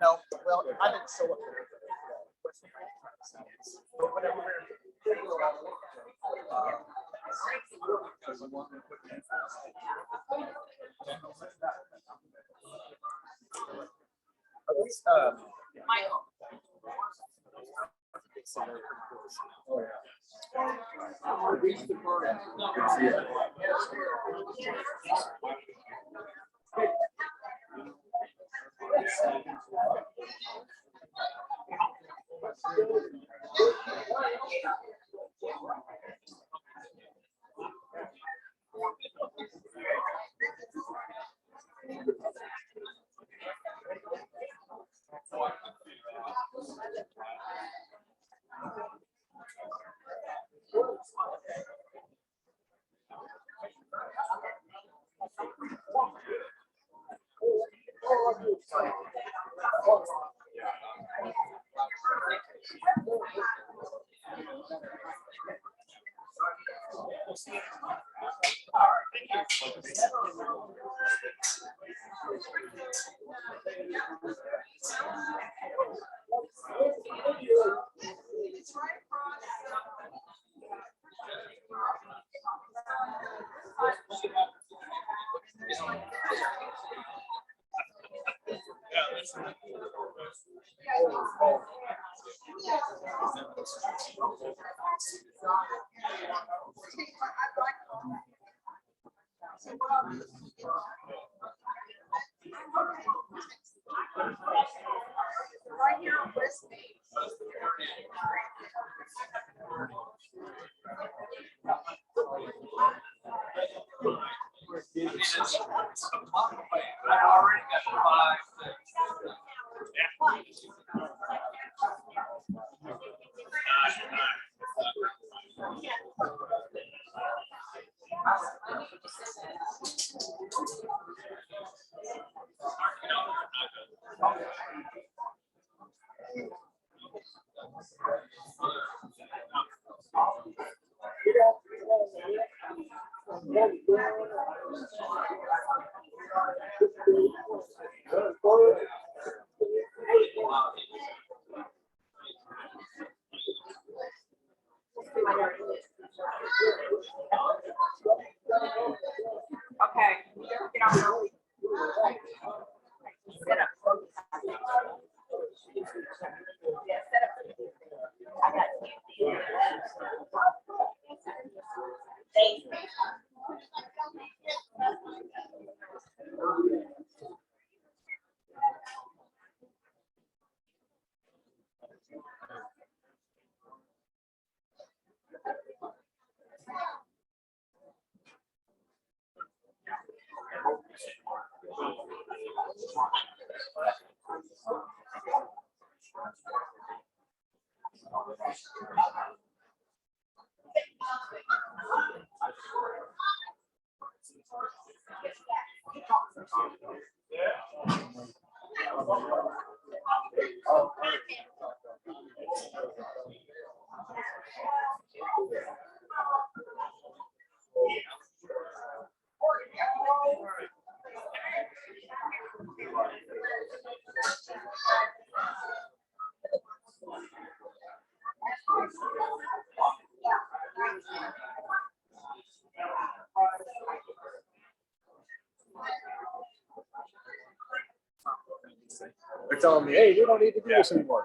No, well, I didn't show up. But whatever. Michael. Okay. Get off early. Sit up. Yeah, sit up. I got you. Thank you. They're telling me, hey, we don't need to do this anymore.